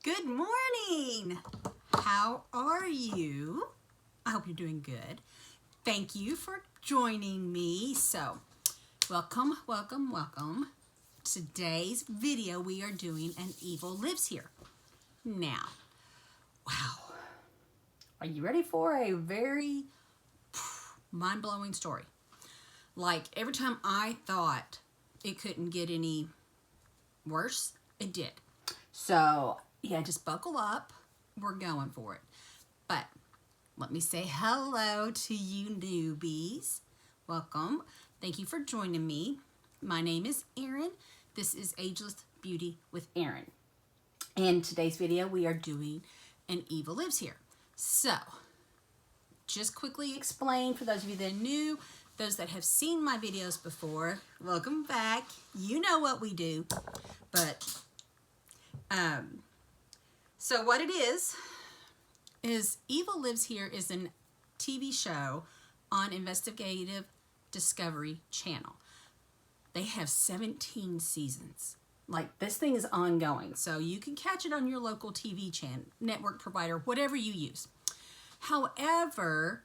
Good morning. How are you? I hope you're doing good. Thank you for joining me. So, welcome. Today's video we are doing An Evil Lives Here. Now, wow. Are you ready for a very mind-blowing story? Like every time I thought it couldn't get any worse, it did. So, yeah, just buckle up. We're going for it. But let me say hello to you newbies. Welcome. Thank you for joining me. My name is Erin. This is Ageless Beauty with Erin. In today's video, we are doing An Evil Lives Here. So, just quickly explain for those of you that are new, those that have seen my videos before, welcome back. You know what we do. But, so what it is Evil Lives Here is a TV show on Investigative Discovery Channel. They have 17 seasons. Like, this thing is ongoing. So you can catch it on your local TV channel, network provider, whatever you use. However,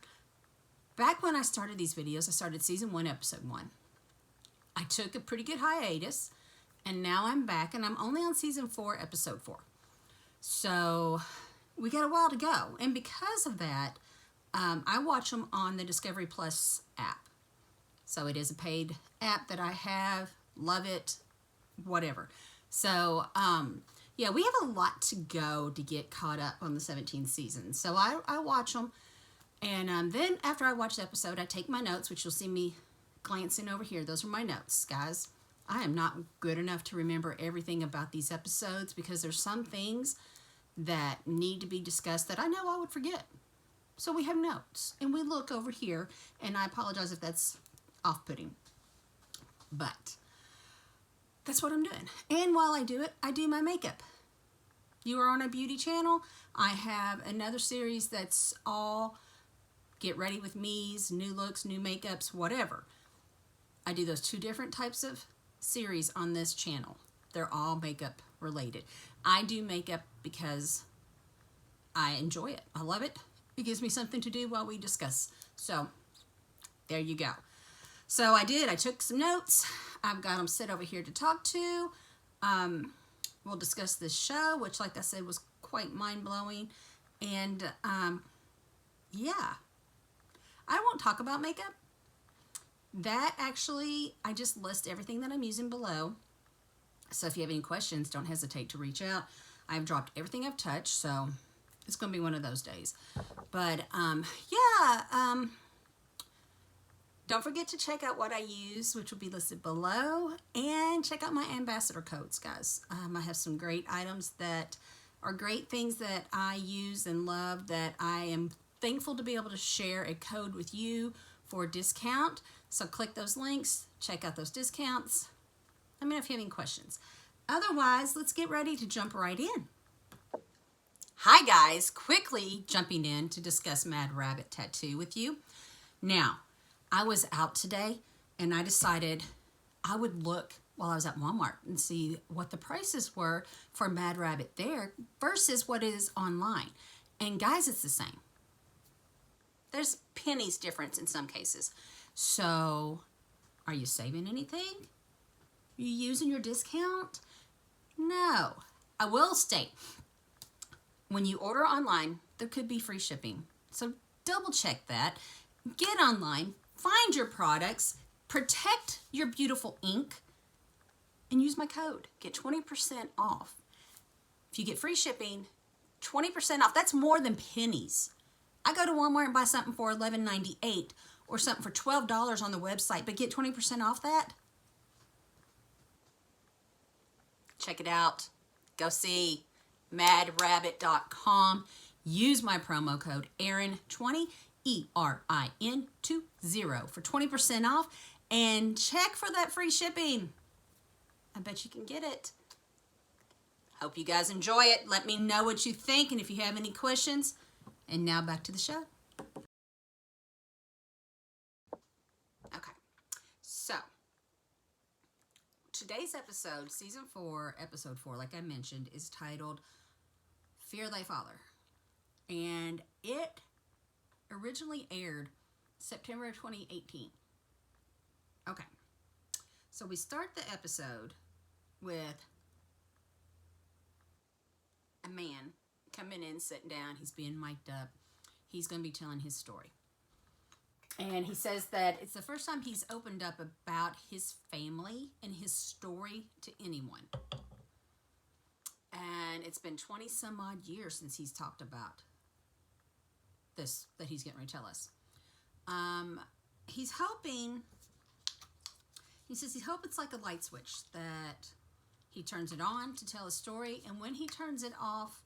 back when I started these videos, I started season 1, episode 1. I took a pretty good hiatus, and now I'm back, and I'm only on season 4, episode 4. So we got a while to go. And because of that, I watch them on the Discovery Plus app. So it is a paid app that I have. Love it. Whatever. So, yeah, we have a lot to go to get caught up on the 17th season. So I watch them. And then after I watch the episode, I take my notes, which you'll see me glancing over here. Those are my notes, guys. I am not good enough to remember everything about these episodes because there's some things that need to be discussed that I know I would forget. So we have notes. And we look over here, and I apologize if that's off-putting. But that's what I'm doing. And while I do it, I do my makeup. You are on a beauty channel. I have another series that's all get ready with me's, new looks, new makeups, whatever. I do those 2 different types of series on this channel. They're all makeup related. I do makeup because I enjoy it. I love it. It gives me something to do while we discuss. So there you go. So I took some notes. I've got them set over here to talk to. We'll discuss this show, which, like I said, was quite mind-blowing. And yeah, I won't talk about makeup. That actually, I just list everything that I'm using below. So if you have any questions, don't hesitate to reach out. I've dropped everything I've touched, so it's going to be one of those days. But yeah, don't forget to check out what I use, which will be listed below, and check out my ambassador codes, guys. I have some great items that are great things that I use and love that I am thankful to be able to share a code with you for a discount. So click those links, check out those discounts. Let me know if you have any questions. Otherwise, let's get ready to jump right in. Hi guys, quickly jumping in to discuss Mad Rabbit Tattoo with you. Now, I was out today and I decided I would look while I was at Walmart and see what the prices were for Mad Rabbit there versus what is online. And guys, it's the same. There's pennies difference in some cases. So, are you saving anything? You using your discount? No. I will state, when you order online, there could be free shipping. So double check that. Get online, find your products, protect your beautiful ink, and use my code. Get 20% off. If you get free shipping, 20% off. That's more than pennies. I go to Walmart and buy something for $11.98 or something for $12 on the website, but get 20% off that? Check it out. Go see madrabbit.com. Use my promo code ERIN20, ERIN20 for 20% off, and check for that free shipping. I bet you can get it. Hope you guys enjoy it. Let me know what you think and if you have any questions. And now back to the show. Okay, so today's episode, season 4, episode 4, like I mentioned, is titled Fear Thy Father. And it originally aired September of 2018. Okay. So we start the episode with a man coming in, sitting down. He's being mic'd up. He's going to be telling his story. And he says that it's the first time he's opened up about his family and his story to anyone. And it's been 20 some odd years since he's talked about this, that he's getting ready to tell us. He's hoping, he says he's hoping it's like a light switch, that he turns it on to tell a story, and when he turns it off,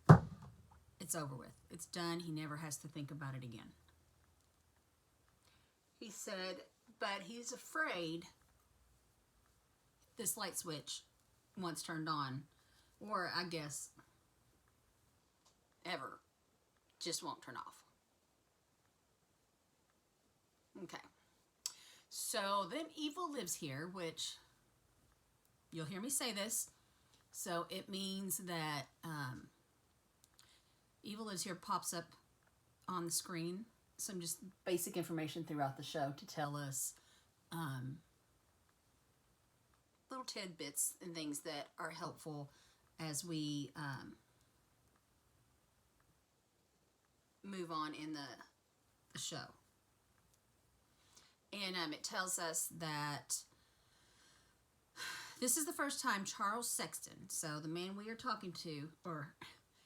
it's over with. It's done. He never has to think about it again. He said, but he's afraid this light switch, once turned on, or I guess ever, just won't turn off. Okay. So then evil lives here, which you'll hear me say this. So it means that evil lives here pops up on the screen. Some just basic information throughout the show to tell us little tidbits and things that are helpful as we move on in the show. And it tells us that this is the first time Charles Sexton, so the man we are talking to, or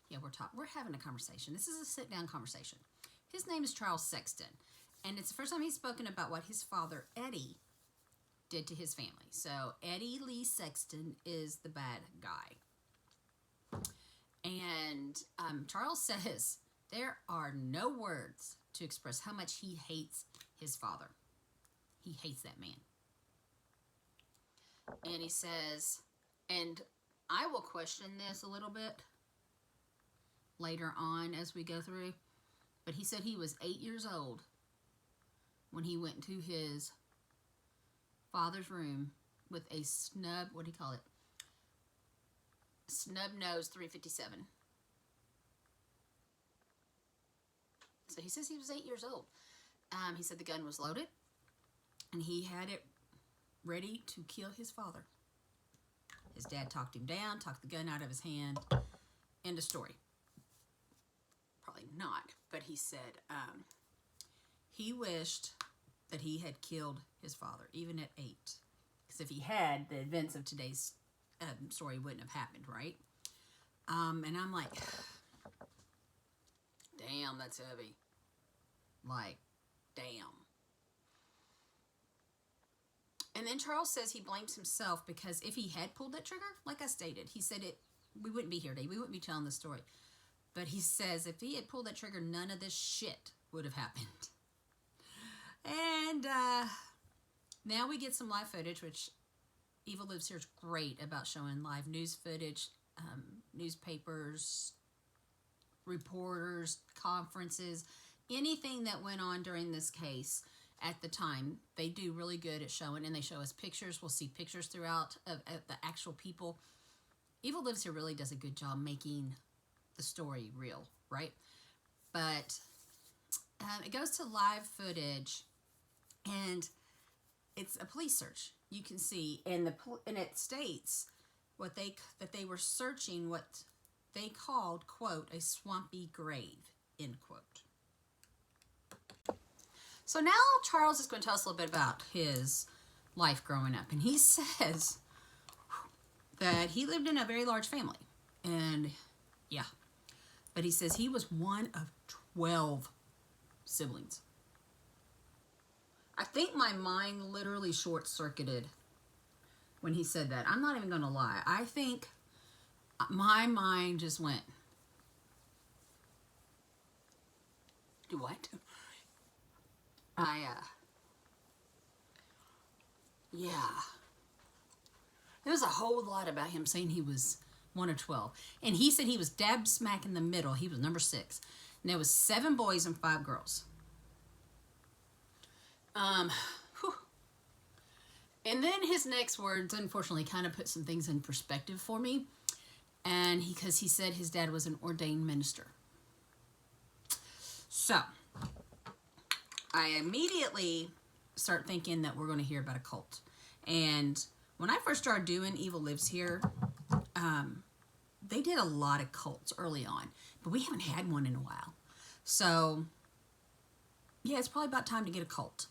yeah, we're having a conversation. This is a sit-down conversation. His name is Charles Sexton, and it's the first time he's spoken about what his father, Eddie, did to his family. So Eddie Lee Sexton is the bad guy. And Charles says there are no words to express how much he hates his father. He hates that man. And he says, and I will question this a little bit later on as we go through, but he said he was 8 years old when he went to his father's room with a snub, what do you call it? Snub nose 357. So he says he was 8 years old. He said the gun was loaded, and he had it ready to kill his father. His dad talked him down, talked the gun out of his hand. End of story. Probably not, but he said he wished that he had killed his father, even at 8. Because if he had, the events of today's story wouldn't have happened, right? And I'm like, damn, that's heavy. Like, damn. And then Charles says he blames himself because if he had pulled that trigger, like I stated, he said we wouldn't be here today. We wouldn't be telling the story. But he says if he had pulled that trigger, none of this shit would have happened. And now we get some live footage, which Evil Lives Here is great about showing live news footage, newspapers, reporters, conferences, anything that went on during this case at the time. They do really good at showing, and they show us pictures. We'll see pictures throughout of the actual people. Evil Lives Here really does a good job making the story real, right? But it goes to live footage, and it's a police search. You can see, and it states that they were searching what they called, quote, a swampy grave, end quote. So now Charles is going to tell us a little bit about his life growing up, and he says that he lived in a very large family, and yeah, but he says he was one of 12 siblings. I think my mind literally short-circuited when he said that. I'm not even going to lie. I think my mind just went, do what? Yeah. There was a whole lot about him saying he was one of 12. And he said he was dab smack in the middle. He was number 6. And there was 7 boys and 5 girls. Whew. And then his next words, unfortunately, kind of put some things in perspective for me. and because he said his dad was an ordained minister. So I immediately start thinking that we're going to hear about a cult. And when I first started doing Evil Lives Here, they did a lot of cults early on, but we haven't had one in a while. So yeah, it's probably about time to get a cult.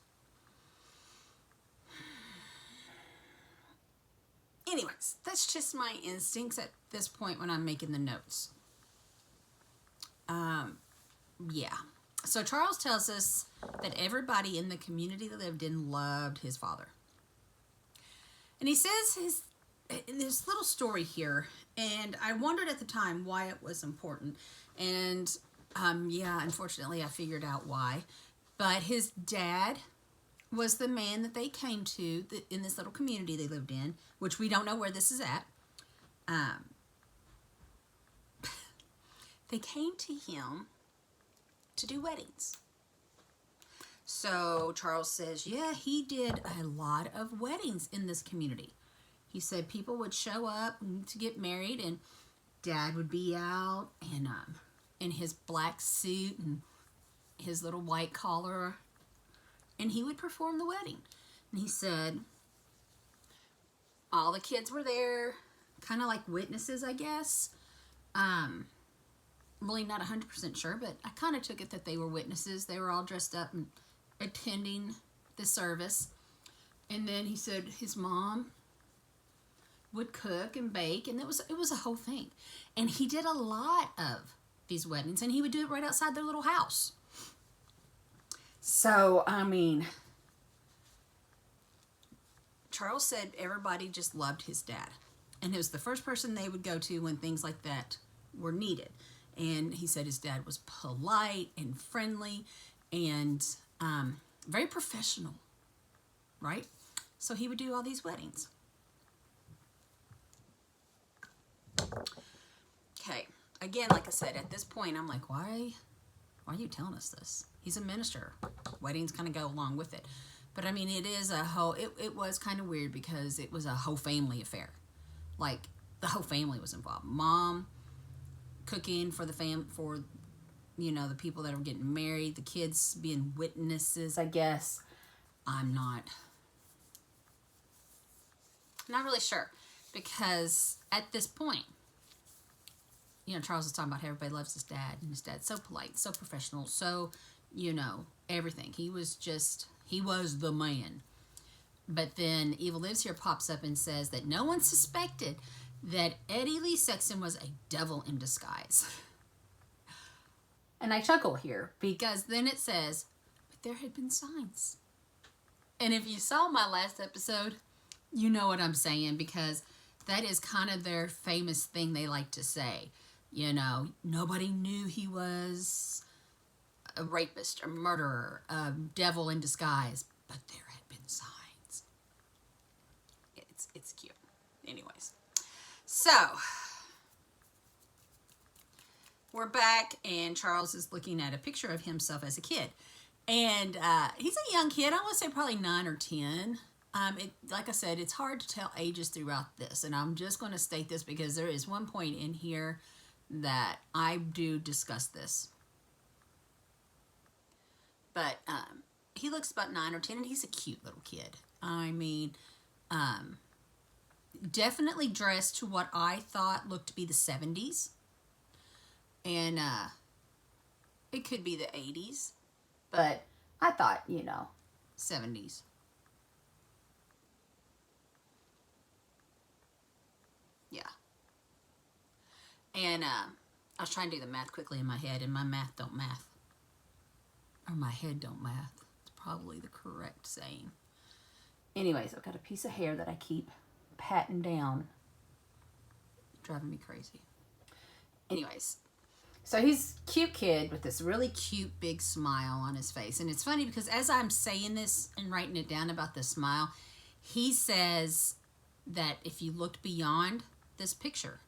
Anyways, that's just my instincts at this point when I'm making the notes. Yeah. So Charles tells us that everybody in the community they lived in loved his father. And he says this little story here, and I wondered at the time why it was important. And yeah, unfortunately I figured out why. But his dad was the man that they came to in this little community they lived in, which we don't know where this is at. They came to him to do weddings. So Charles says, yeah, he did a lot of weddings in this community. He said people would show up to get married, and Dad would be out and in his black suit and his little white collar, and he would perform the wedding. And he said all the kids were there, kind of like witnesses, I guess. Really not 100% sure, but I kind of took it that they were witnesses. They were all dressed up and attending the service. And then he said his mom would cook and bake, and it was a whole thing. And he did a lot of these weddings, and he would do it right outside their little house. So, I mean, Charles said everybody just loved his dad. And it was the first person they would go to when things like that were needed. And he said his dad was polite and friendly and very professional, right? So he would do all these weddings. Okay, again, like I said, at this point, I'm like, why are you telling us this? He's a minister. Weddings kind of go along with it. But I mean, it is a whole, it was kind of weird because it was a whole family affair. Like, the whole family was involved. Mom cooking for the the people that are getting married, the kids being witnesses, I guess. I'm not really sure, because at this point, Charles is talking about how everybody loves his dad, and his dad's so polite, so professional, so, everything. He was the man. But then Evil Lives Here pops up and says that no one suspected that Eddie Lee Sexton was a devil in disguise. And I chuckle here because then it says, but there had been signs. And if you saw my last episode, you know what I'm saying, because that is kind of their famous thing they like to say. Nobody knew he was a rapist, a murderer, a devil in disguise, but there had been signs. It's cute. Anyways. So, we're back, and Charles is looking at a picture of himself as a kid. And he's a young kid. I want to say probably 9 or 10. Like I said, it's hard to tell ages throughout this. And I'm just going to state this because there is one point in here that I do discuss this. But he looks about 9 or 10, and he's a cute little kid. I mean, definitely dressed to what I thought looked to be the 70s. And it could be the 80s. But I thought, 70s. Yeah. And I was trying to do the math quickly in my head, and my math don't math. Or my head don't math. It's probably the correct saying. Anyways, I've got a piece of hair that I keep patting down. Driving me crazy. Anyways. So he's a cute kid with this really cute big smile on his face. And it's funny because as I'm saying this and writing it down about the smile, he says that if you looked beyond this picture,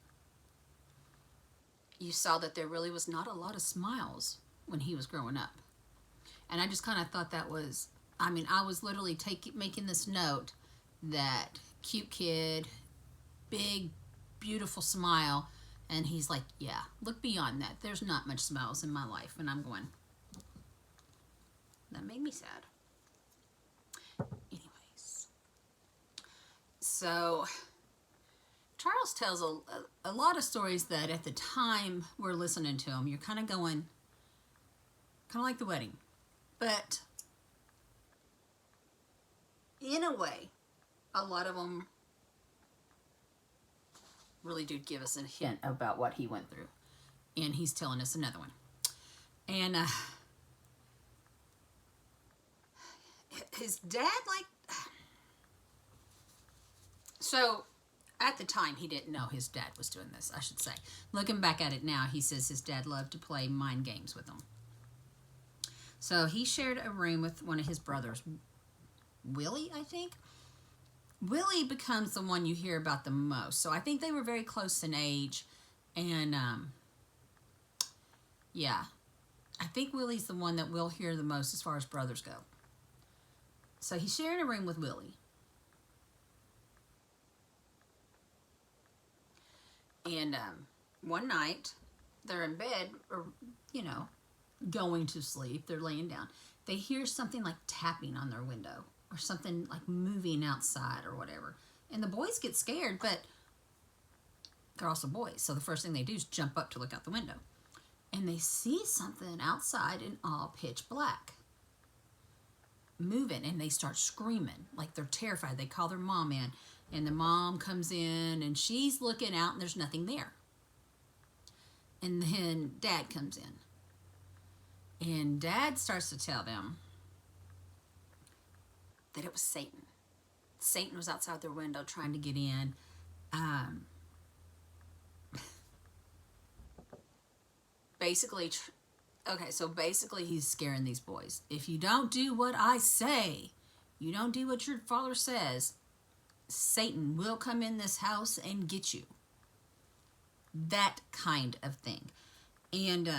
you saw that there really was not a lot of smiles when he was growing up. And I just kind of thought that was, I was literally making this note that cute kid, big, beautiful smile, And he's like, yeah, look beyond that. There's not much smiles in my life. And I'm going, that made me sad. Anyways. So Charles tells a lot of stories that at the time we're listening to him, you're kind of going, kind of like the wedding. But in a way, a lot of them really do give us a hint about what he went through. And he's telling us another one. And his dad, so at the time, he didn't know his dad was doing this, I should say. Looking back at it now, he says his dad loved to play mind games with him. So he shared a room with one of his brothers, Willie, I think. Willie becomes the one you hear about the most. So I think they were very close in age. And, yeah. I think Willie's the one that we'll hear the most as far as brothers go. So he's sharing a room with Willie. And one night, they're in bed, or, going to sleep. They're laying down. They hear something like tapping on their window, or something like moving outside or whatever. And the boys get scared, but they're also boys. So the first thing they do is jump up to look out the window. And they see something outside in all pitch black, moving, and they start screaming like they're terrified. They call their mom in. And the mom comes in, and she's looking out, and there's nothing there. And then Dad comes in. And Dad starts to tell them that it was Satan. Satan was outside their window trying to get in. Basically he's scaring these boys. If you don't do what I say, you don't do what your father says, Satan will come in this house and get you. That kind of thing. And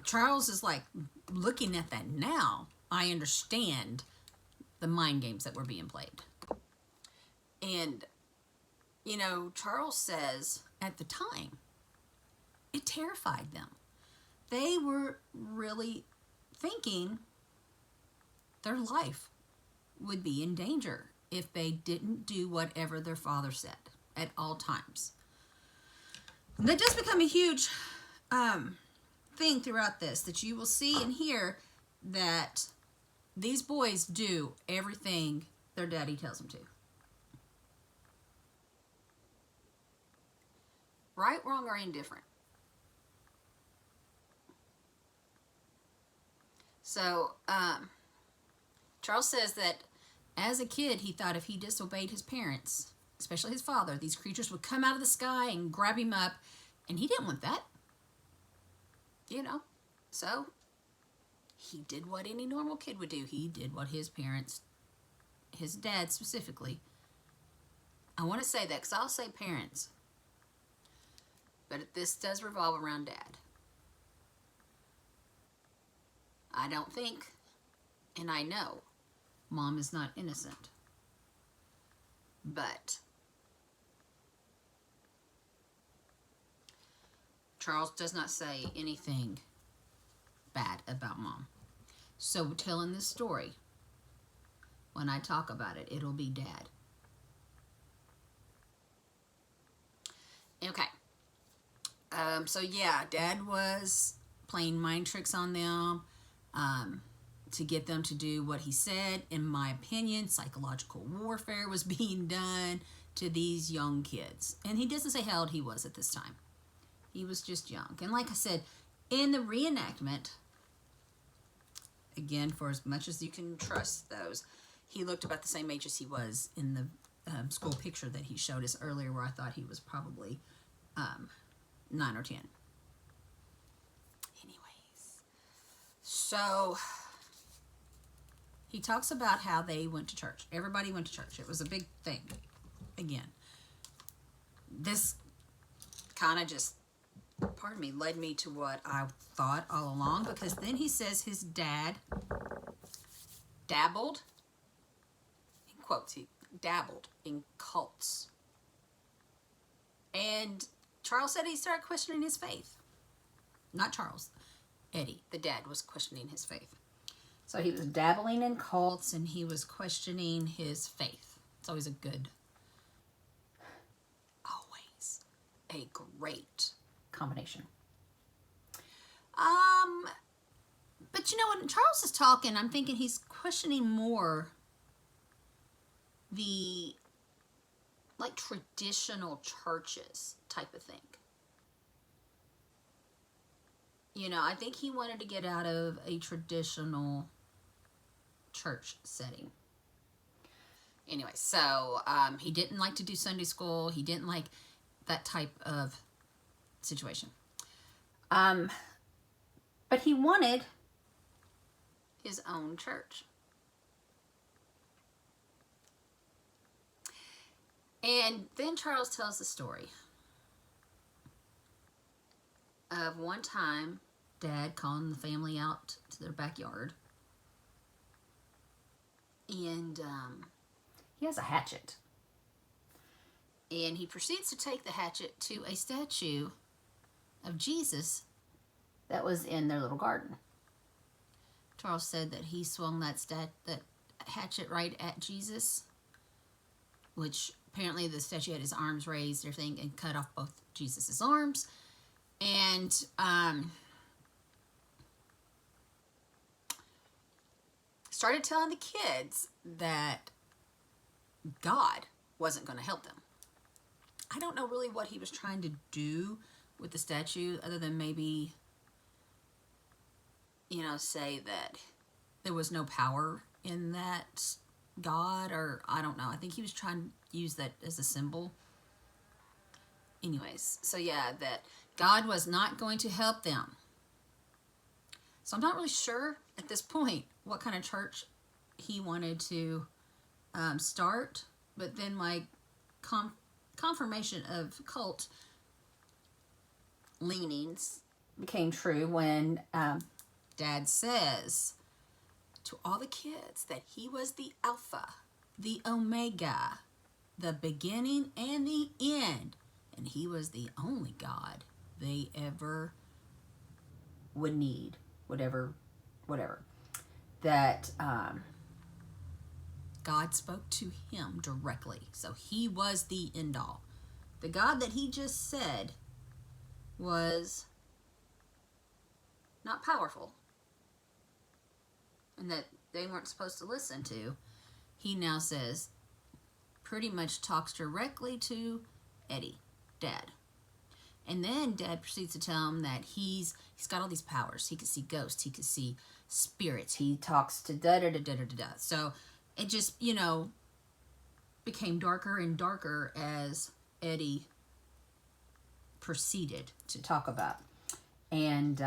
Charles is like, looking at that now, I understand the mind games that were being played. And, Charles says at the time, it terrified them. They were really thinking their life would be in danger if they didn't do whatever their father said at all times. And that does become a huge thing throughout this, that you will see and hear that these boys do everything their daddy tells them to. Right, wrong, or indifferent. So, Charles says that as a kid, he thought if he disobeyed his parents, especially his father, these creatures would come out of the sky and grab him up, and he didn't want that. So he did what any normal kid would do. He did what his parents, his dad specifically. I want to say that because I'll say parents, but this does revolve around Dad. I don't think, and I know, Mom is not innocent. But Charles does not say anything bad about Mom. So telling this story, when I talk about it, it'll be Dad. Okay. So yeah, Dad was playing mind tricks on them to get them to do what he said. In my opinion, psychological warfare was being done to these young kids. And he doesn't say how old he was at this time. He was just young. And like I said, in the reenactment, again, for as much as you can trust those, he looked about the same age as he was in the school picture that he showed us earlier, where I thought he was probably 9 or 10. Anyways, so he talks about how they went to church. Everybody went to church. It was a big thing. Again, this kind of just, led me to what I thought all along, because then he says his dad dabbled, in quotes, he dabbled in cults. And Charles said he started questioning his faith. Not Charles. Eddie, the dad, was questioning his faith. So he was dabbling in cults and he was questioning his faith. It's always a great combination. But you know, when Charles is talking, I'm thinking he's questioning more the like traditional churches type of thing. You know, I think he wanted to get out of a traditional church setting. Anyway, so he didn't like to do Sunday school. He didn't like that type of situation. But he wanted his own church. And then Charles tells the story of one time Dad calling the family out to their backyard. And he has a hatchet. And he proceeds to take the hatchet to a statue of Jesus that was in their little garden. Charles said that he swung that hatchet right at Jesus, which apparently the statue had his arms raised, everything, and cut off both Jesus's arms. And started telling the kids that God wasn't going to help them. I don't know really what he was trying to do with the statue, other than maybe, you know, say that there was no power in that God, or I don't know. I think he was trying to use that as a symbol. Anyways, so yeah, that God was not going to help them. So I'm not really sure at this point what kind of church he wanted to start, but then like confirmation of cult leanings became true when Dad says to all the kids that he was the Alpha, the Omega, the beginning and the end, and he was the only God they ever would need, whatever. That God spoke to him directly. So he was the end all. The God that he just said was not powerful and that they weren't supposed to listen to, he now says, pretty much talks directly to Eddie, Dad. And then Dad proceeds to tell him that he's got all these powers. He could see ghosts. He could see spirits. He talks to da-da-da-da-da-da. So it just, you know, became darker and darker as Eddie proceeded to talk about. And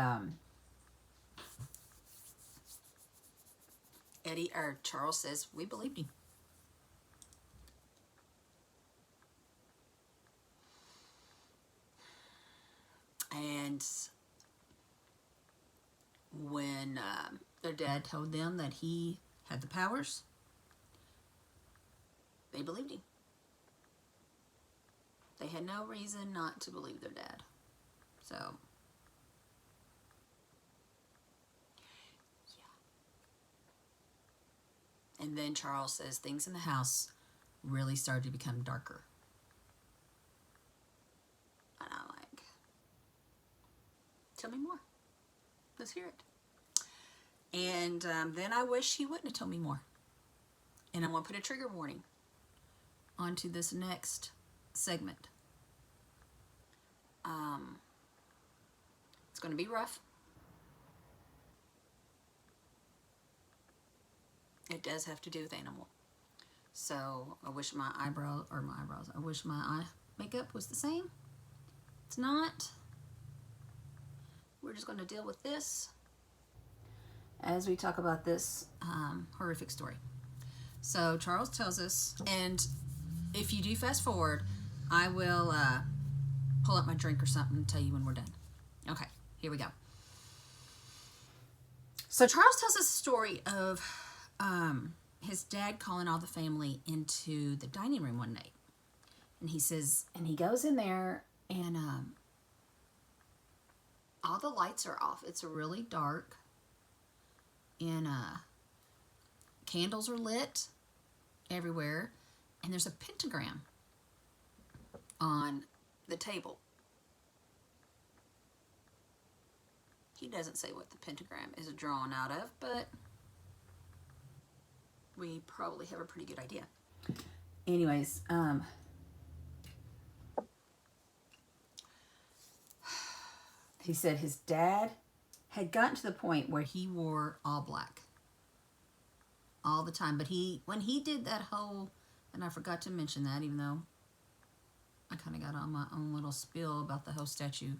Charles says, we believed him. And when their dad told them that he had the powers, they believed him. They had no reason not to believe their dad. So, yeah. And then Charles says things in the house really started to become darker. And I'm like, tell me more. Let's hear it. And then I wish he wouldn't have told me more. And I'm going to put a trigger warning onto this next segment. It's going to be rough. It does have to do with animal. So I wish my eye makeup was the same. It's not. We're just going to deal with this as we talk about this horrific story. So Charles tells us, and if you do fast forward, I will pull up my drink or something and tell you when we're done. Okay, here we go. So Charles tells us a story of his dad calling all the family into the dining room one night. And he says, and he goes in there And all the lights are off. It's really dark. And candles are lit everywhere. And there's a pentagram on the table. He doesn't say what the pentagram is drawn out of, but we probably have a pretty good idea. Anyways, he said his dad had gotten to the point where he wore all black all the time. But when he did that whole, and I forgot to mention that, even though I kind of got on my own little spiel about the whole statue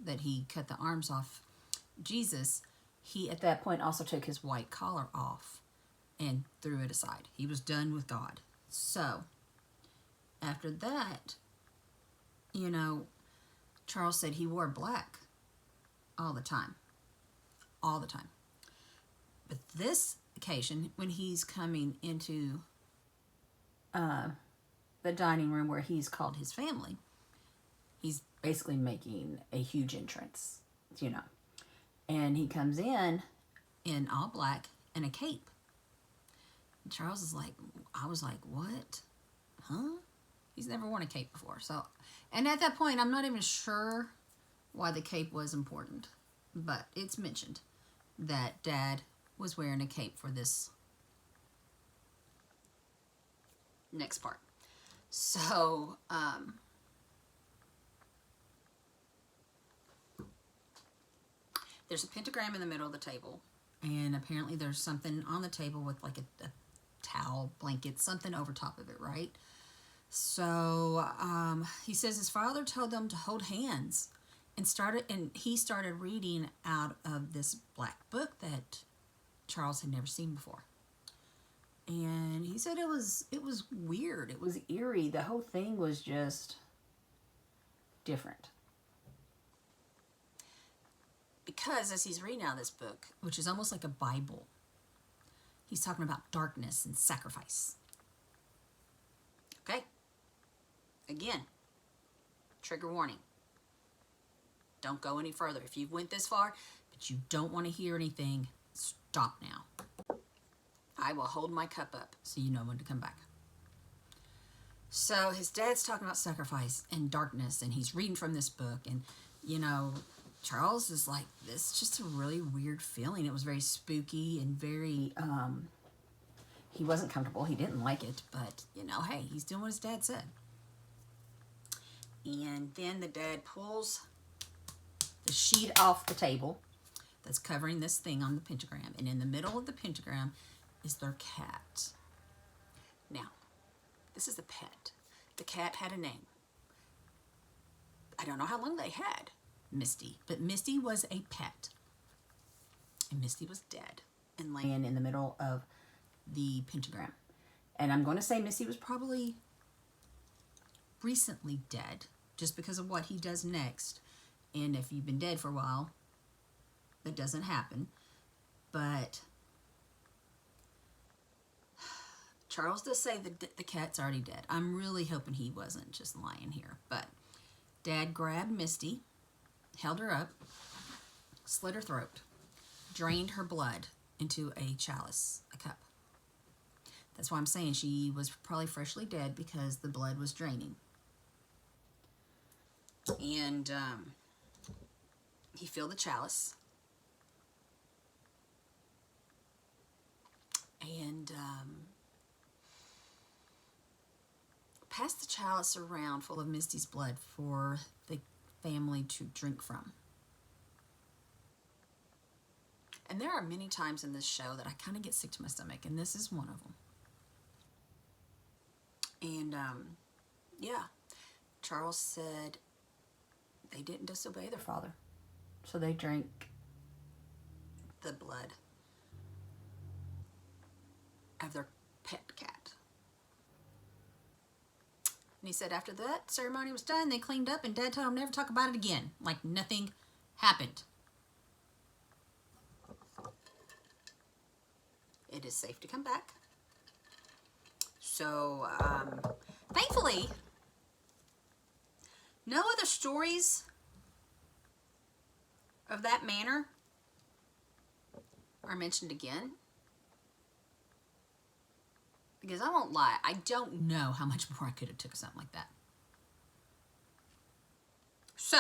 that he cut the arms off Jesus, he at that point also took his white collar off and threw it aside. He was done with God. So after that, you know, Charles said he wore black all the time. All the time. But this occasion, when he's coming into the dining room where he's called his family, he's basically making a huge entrance, you know. And he comes in all black and a cape. And Charles is like, I was like, what? Huh? He's never worn a cape before. So, and at that point, I'm not even sure why the cape was important. But it's mentioned that Dad was wearing a cape for this next part. So, there's a pentagram in the middle of the table. And apparently there's something on the table with like a towel, blanket, something over top of it, right? So he says his father told them to hold hands and he started reading out of this black book that Charles had never seen before. And he said it was weird. It was eerie. The whole thing was just different. Because as he's reading out of this book, which is almost like a Bible, he's talking about darkness and sacrifice. Okay? Again, trigger warning. Don't go any further. If you went this far, but you don't want to hear anything, stop now. I will hold my cup up so you know when to come back. So his dad's talking about sacrifice and darkness, and he's reading from this book, and, you know, Charles is like, this is just a really weird feeling. It was very spooky and very, he wasn't comfortable. He didn't like it, but, you know, hey, he's doing what his dad said. And then the dad pulls the sheet off the table that's covering this thing on the pentagram. And in the middle of the pentagram is their cat. Now, this is the pet. The cat had a name. I don't know how long they had Misty, but Misty was a pet. And Misty was dead and laying in the middle of the pentagram. And I'm going to say Misty was probably recently dead just because of what he does next. And if you've been dead for a while, that doesn't happen. But Charles does say that the cat's already dead. I'm really hoping he wasn't just lying here. But Dad grabbed Misty, held her up, slit her throat, drained her blood into a chalice, a cup. That's why I'm saying she was probably freshly dead, because the blood was draining. And he filled the chalice. And passed the chalice around full of Misty's blood for the family to drink from. And there are many times in this show that I kind of get sick to my stomach, and this is one of them. And yeah, Charles said they didn't disobey their father, so they drank the blood of their pet cat. And he said after that ceremony was done, they cleaned up, and Dad told them never talk about it again, like nothing happened. It is safe to come back. So, thankfully, No other stories of that manner are mentioned again. Because I won't lie, I don't know how much more I could have took something like that. So,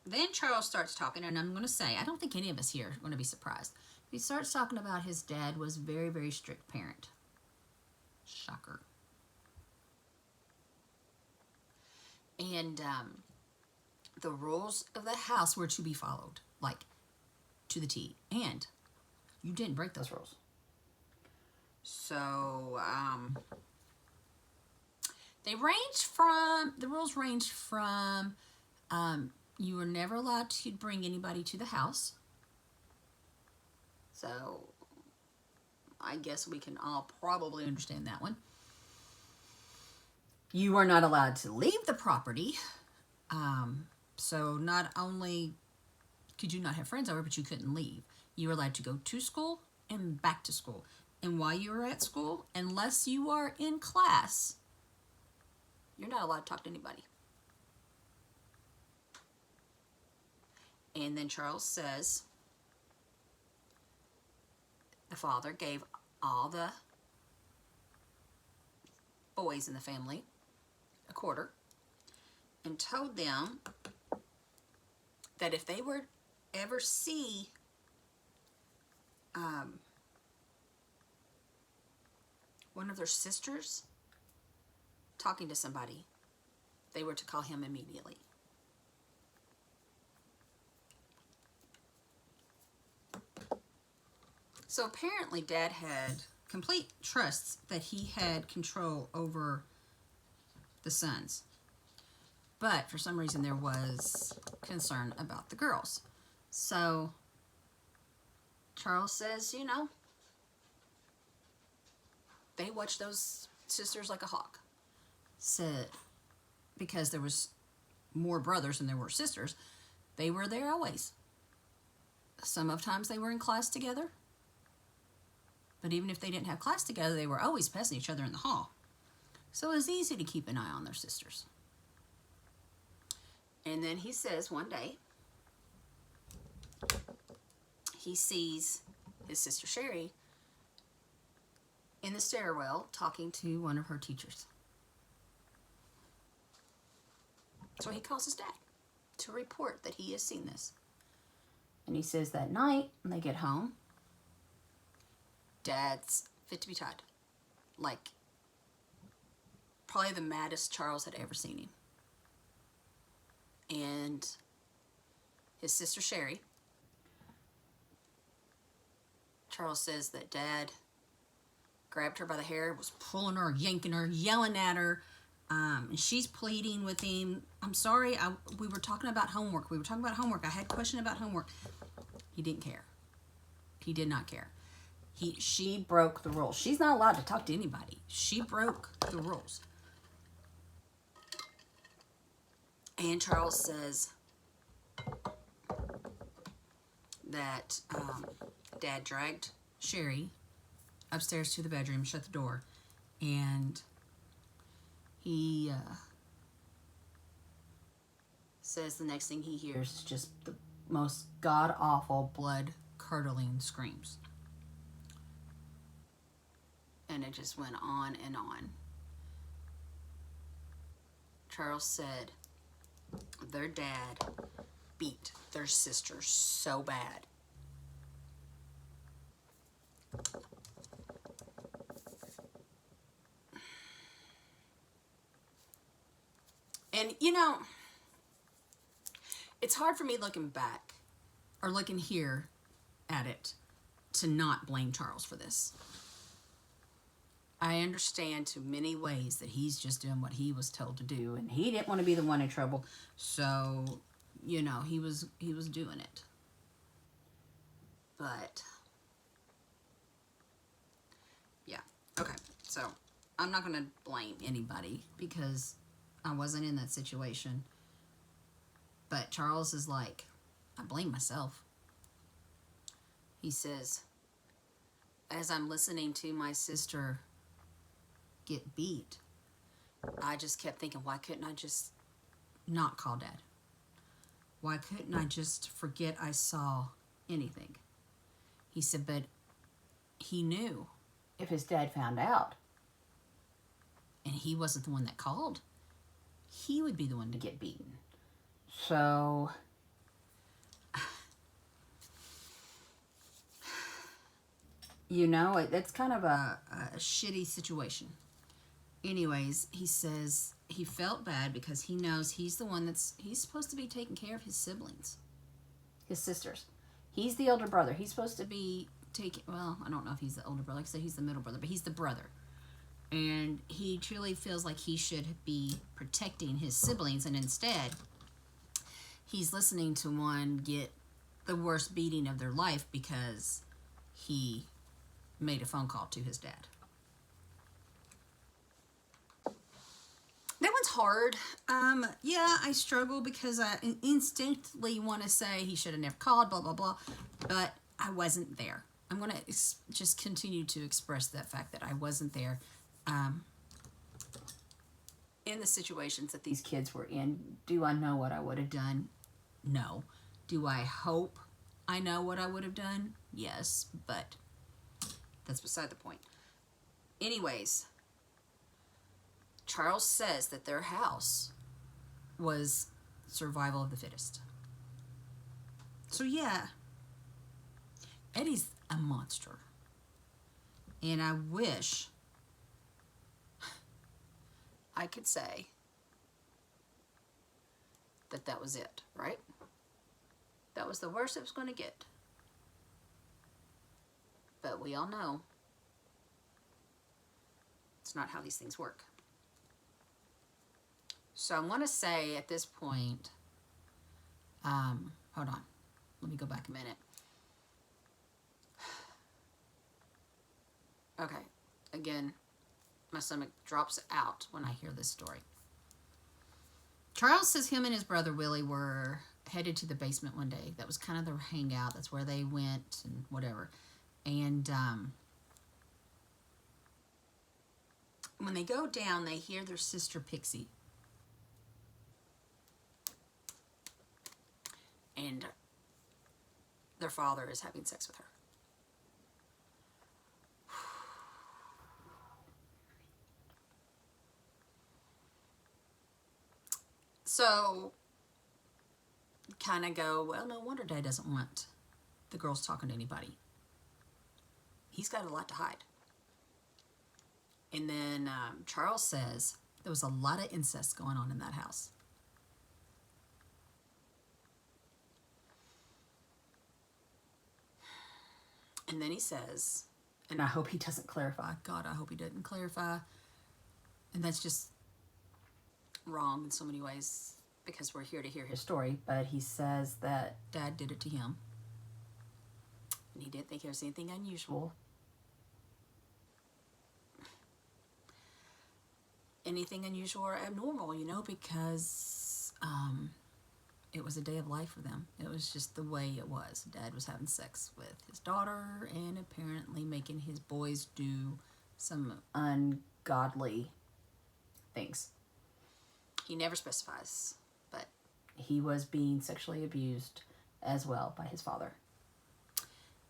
then Charles starts talking, and I'm going to say, I don't think any of us here are going to be surprised. He starts talking about his dad was a very, very strict parent. Shocker. And the rules of the house were to be followed, like, to the T. And you didn't break those rules. So, the rules ranged from, you were never allowed to bring anybody to the house. So, I guess we can all probably understand that one. You are not allowed to leave the property. So, not only could you not have friends over, but you couldn't leave. You were allowed to go to school and back to school. And while you were at school, unless you are in class, you're not allowed to talk to anybody. And then Charles says the father gave all the boys in the family a quarter and told them that if they were ever see one of their sisters talking to somebody, they were to call him immediately. So apparently Dad had complete trust that he had control over the sons. But for some reason there was concern about the girls. So Charles says, you know, they watched those sisters like a hawk. Said, because there was more brothers than there were sisters, they were there always. Some of times they were in class together. But even if they didn't have class together, they were always passing each other in the hall. So it was easy to keep an eye on their sisters. And then he says one day, he sees his sister Sherry in the stairwell talking to one of her teachers. So he calls his dad to report that he has seen this. And he says that night when they get home, Dad's fit to be tied. Like, probably the maddest Charles had ever seen him. And his sister Sherry, Charles says that Dad grabbed her by the hair, was pulling her, yanking her, yelling at her, and she's pleading with him. I'm sorry, we were talking about homework. I had a question about homework. He didn't care. He did not care. She broke the rules. She's not allowed to talk to anybody. She broke the rules. And Charles says that Dad dragged Sherry upstairs to the bedroom, shut the door, and he says the next thing he hears is just the most god-awful, blood-curdling screams. And it just went on and on. Charles said their dad beat their sister so bad. And, you know, it's hard for me looking back or looking here at it to not blame Charles for this. I understand to many ways that he's just doing what he was told to do, and he didn't want to be the one in trouble, so, you know, he was doing it. But, yeah, okay, so I'm not going to blame anybody because I wasn't in that situation. But Charles is like, I blame myself. He says, as I'm listening to my sister get beat, I just kept thinking, why couldn't I just not call Dad? Why couldn't I just forget I saw anything? He said, but he knew if his dad found out and he wasn't the one that called, he would be the one to get beaten. So you know, it's kind of a shitty situation. Anyways, he says he felt bad because he knows he's the one he's supposed to be taking care of his siblings, his sisters. He's the older brother. He's supposed to be taking, well, I don't know if he's the older brother. Like I said, he's the middle brother, but he's the brother. And he truly feels like he should be protecting his siblings, and instead, he's listening to one get the worst beating of their life because he made a phone call to his dad. That one's hard. Yeah, I struggle because I instinctively want to say he should have never called, blah, blah, blah, but I wasn't there. I'm going to just continue to express that fact that I wasn't there in the situations that these kids were in. Do I know what I would have done? No. Do I hope I know what I would have done? Yes, but that's beside the point. Anyways, Charles says that their house was survival of the fittest. So yeah, Eddie's a monster. And I wish I could say that that was it, right? That was the worst it was going to get. But we all know it's not how these things work. So I want to say at this point, hold on, let me go back a minute. Okay, again, my stomach drops out when I hear this story. Charles says him and his brother Willie were headed to the basement one day. That was kind of their hangout. That's where they went and whatever. And when they go down, they hear their sister Pixie. And their father is having sex with her. So, kind of go, well, no wonder Dad doesn't want the girls talking to anybody. He's got a lot to hide. And then Charles says there was a lot of incest going on in that house. And then he says, and I hope he doesn't clarify. God, I hope he didn't clarify. And that's just wrong in so many ways because we're here to hear his story. But he says that Dad did it to him. And he didn't think there was anything unusual. Anything unusual or abnormal, you know, because it was a day of life for them. It was just the way it was. Dad was having sex with his daughter and apparently making his boys do some ungodly things. He never specifies, but he was being sexually abused as well by his father.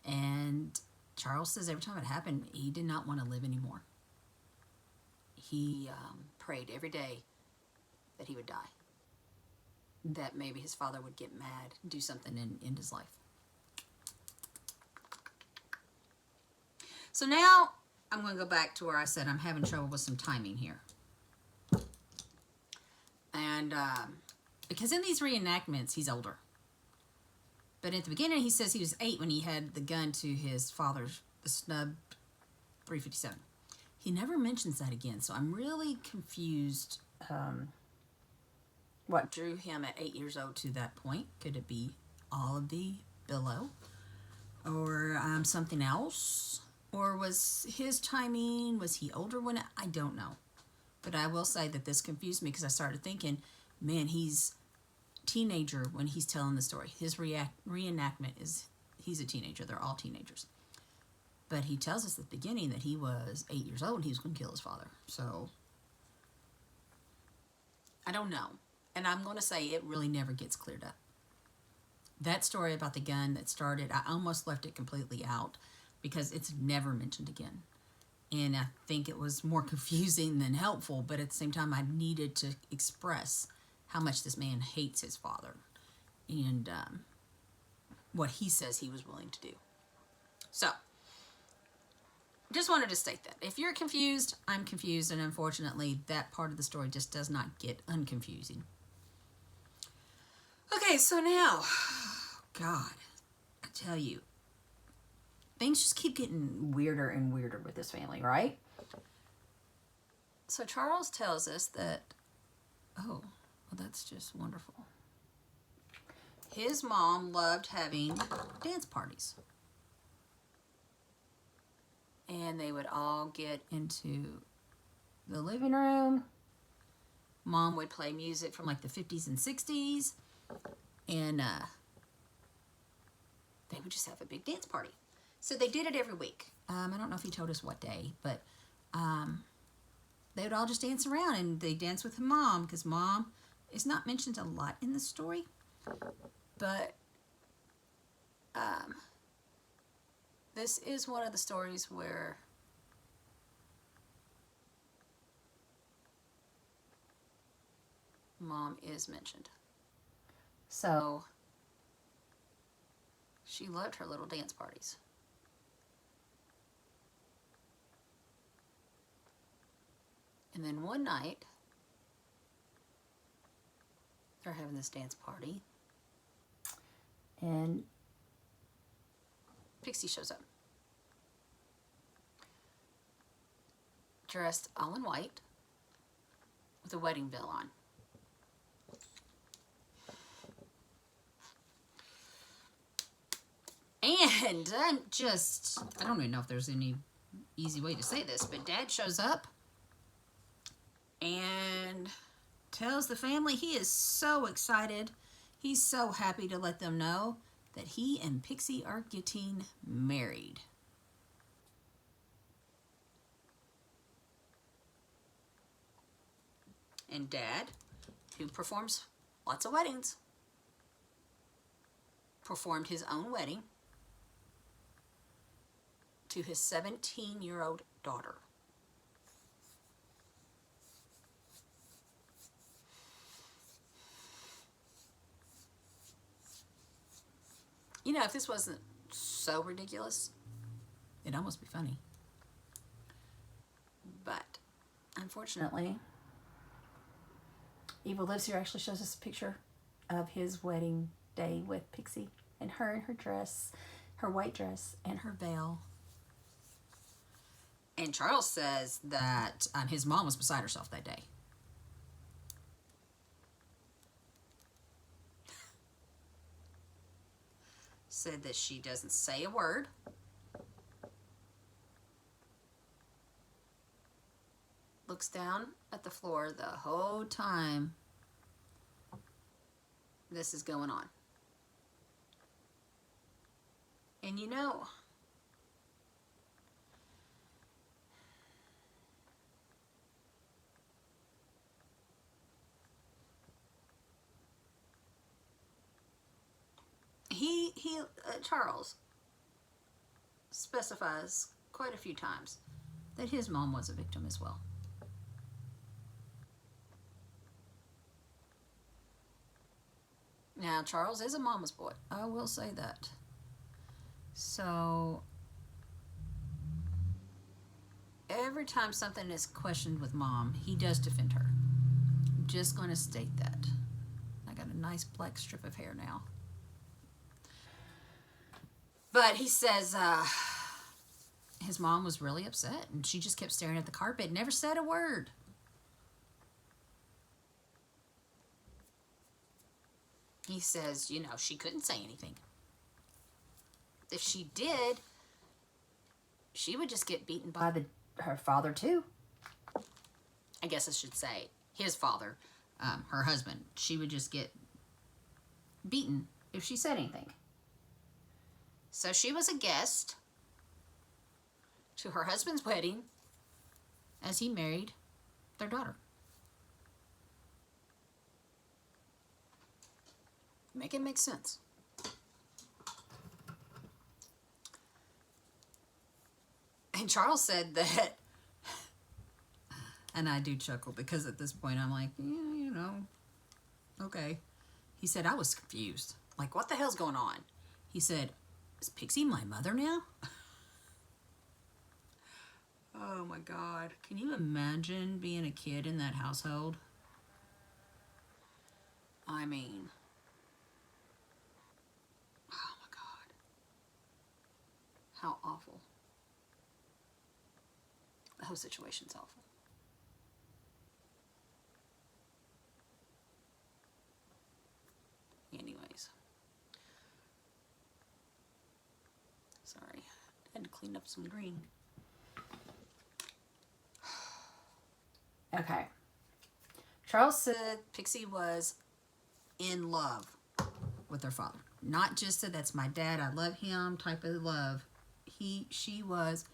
And Charles says every time it happened, he did not want to live anymore. He prayed every day that he would die. That maybe his father would get mad and do something and end his life. So now I'm going to go back to where I said I'm having trouble with some timing here. And because in these reenactments, he's older. But at the beginning, he says he was 8 when he had the gun to his father's, the snub 357. He never mentions that again, so I'm really confused. What drew him at 8 years old to that point? Could it be all of the below? Or something else? Or was his timing, was he older when I don't know. But I will say that this confused me because I started thinking, man, he's teenager when he's telling the story. His reenactment is, he's a teenager. They're all teenagers. But he tells us at the beginning that he was 8 years old and he was going to kill his father. So, I don't know. And I'm going to say it really never gets cleared up. That story about the gun that started, I almost left it completely out because it's never mentioned again. And I think it was more confusing than helpful, but at the same time, I needed to express how much this man hates his father and what he says he was willing to do. So, just wanted to state that. If you're confused, I'm confused, and unfortunately, that part of the story just does not get unconfusing. Okay, so now, God, I tell you, things just keep getting weirder and weirder with this family, right? So Charles tells us that, oh, well, that's just wonderful. His mom loved having dance parties. And they would all get into the living room. Mom would play music from like the 50s and 60s. And they would just have a big dance party. So they did it every week. I don't know if he told us what day, but they would all just dance around, and they dance with Mom, because Mom is not mentioned a lot in the story. But this is one of the stories where Mom is mentioned. So she loved her little dance parties. And then one night, they're having this dance party, and Pixie shows up. Dressed all in white with a wedding veil on. And I don't even know if there's any easy way to say this, but Dad shows up and tells the family he is so excited. He's so happy to let them know that he and Pixie are getting married. And Dad, who performs lots of weddings, performed his own wedding to his 17-year-old daughter. You know, if this wasn't so ridiculous, it'd almost be funny. But, unfortunately, Evil Lives Here actually shows us a picture of his wedding day with Pixie, and her in her dress, her white dress, and her veil. And Charles says that his mom was beside herself that day. Said that she doesn't say a word. Looks down at the floor the whole time this is going on. And you know, Charles specifies quite a few times that his mom was a victim as well. Now, Charles is a mama's boy. I will say that. So, every time something is questioned with Mom, he does defend her. I'm just going to state that. I got a nice black strip of hair now. But he says his mom was really upset, and she just kept staring at the carpet, never said a word. He says, you know, she couldn't say anything. If she did, she would just get beaten by her father too. I guess I should say his father, her husband. She would just get beaten if she said anything. So she was a guest to her husband's wedding as he married their daughter. Make it make sense. And Charles said that, and I do chuckle because at this point I'm like, yeah, you know, okay. He said, I was confused. Like, what the hell's going on? He said, is Pixie my mother now? Oh my God. Can you imagine being a kid in that household? I mean, oh my God. How awful. The whole situation's awful. Anyways. Sorry. I had to clean up some green. Okay. Charles said Pixie was in love with her father. Not just that that's my dad, I love him type of love. She was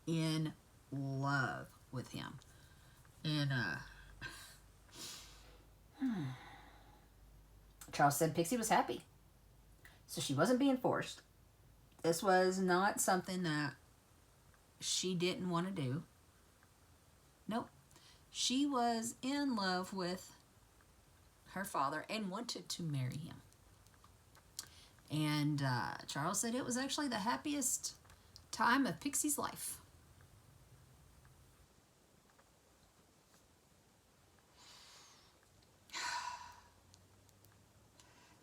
in love with him. And Charles said Pixie was happy. So she wasn't being forced. This was not something that she didn't want to do. Nope. She was in love with her father and wanted to marry him. And Charles said it was actually the happiest time of Pixie's life.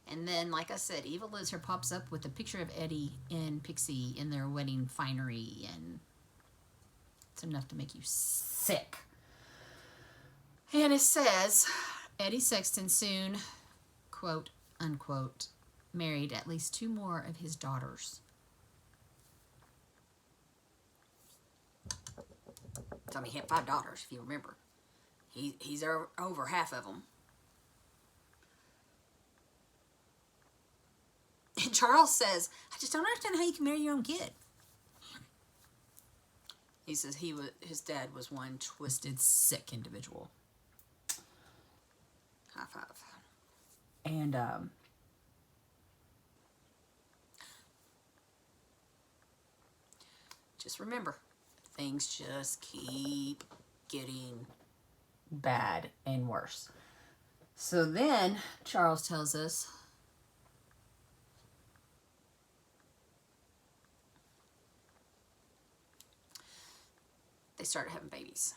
And then, like I said, Eva Lives here pops up with a picture of Eddie and Pixie in their wedding finery, and it's enough to make you sick. And it says, Eddie Sexton soon, quote, unquote, married at least 2 more of his daughters. So, I mean, he had 5 daughters, if you remember. He's over half of them. And Charles says, I just don't understand how you can marry your own kid. He says his dad was one twisted, sick individual. High five. And just remember, things just keep getting bad and worse. So then Charles tells us they started having babies.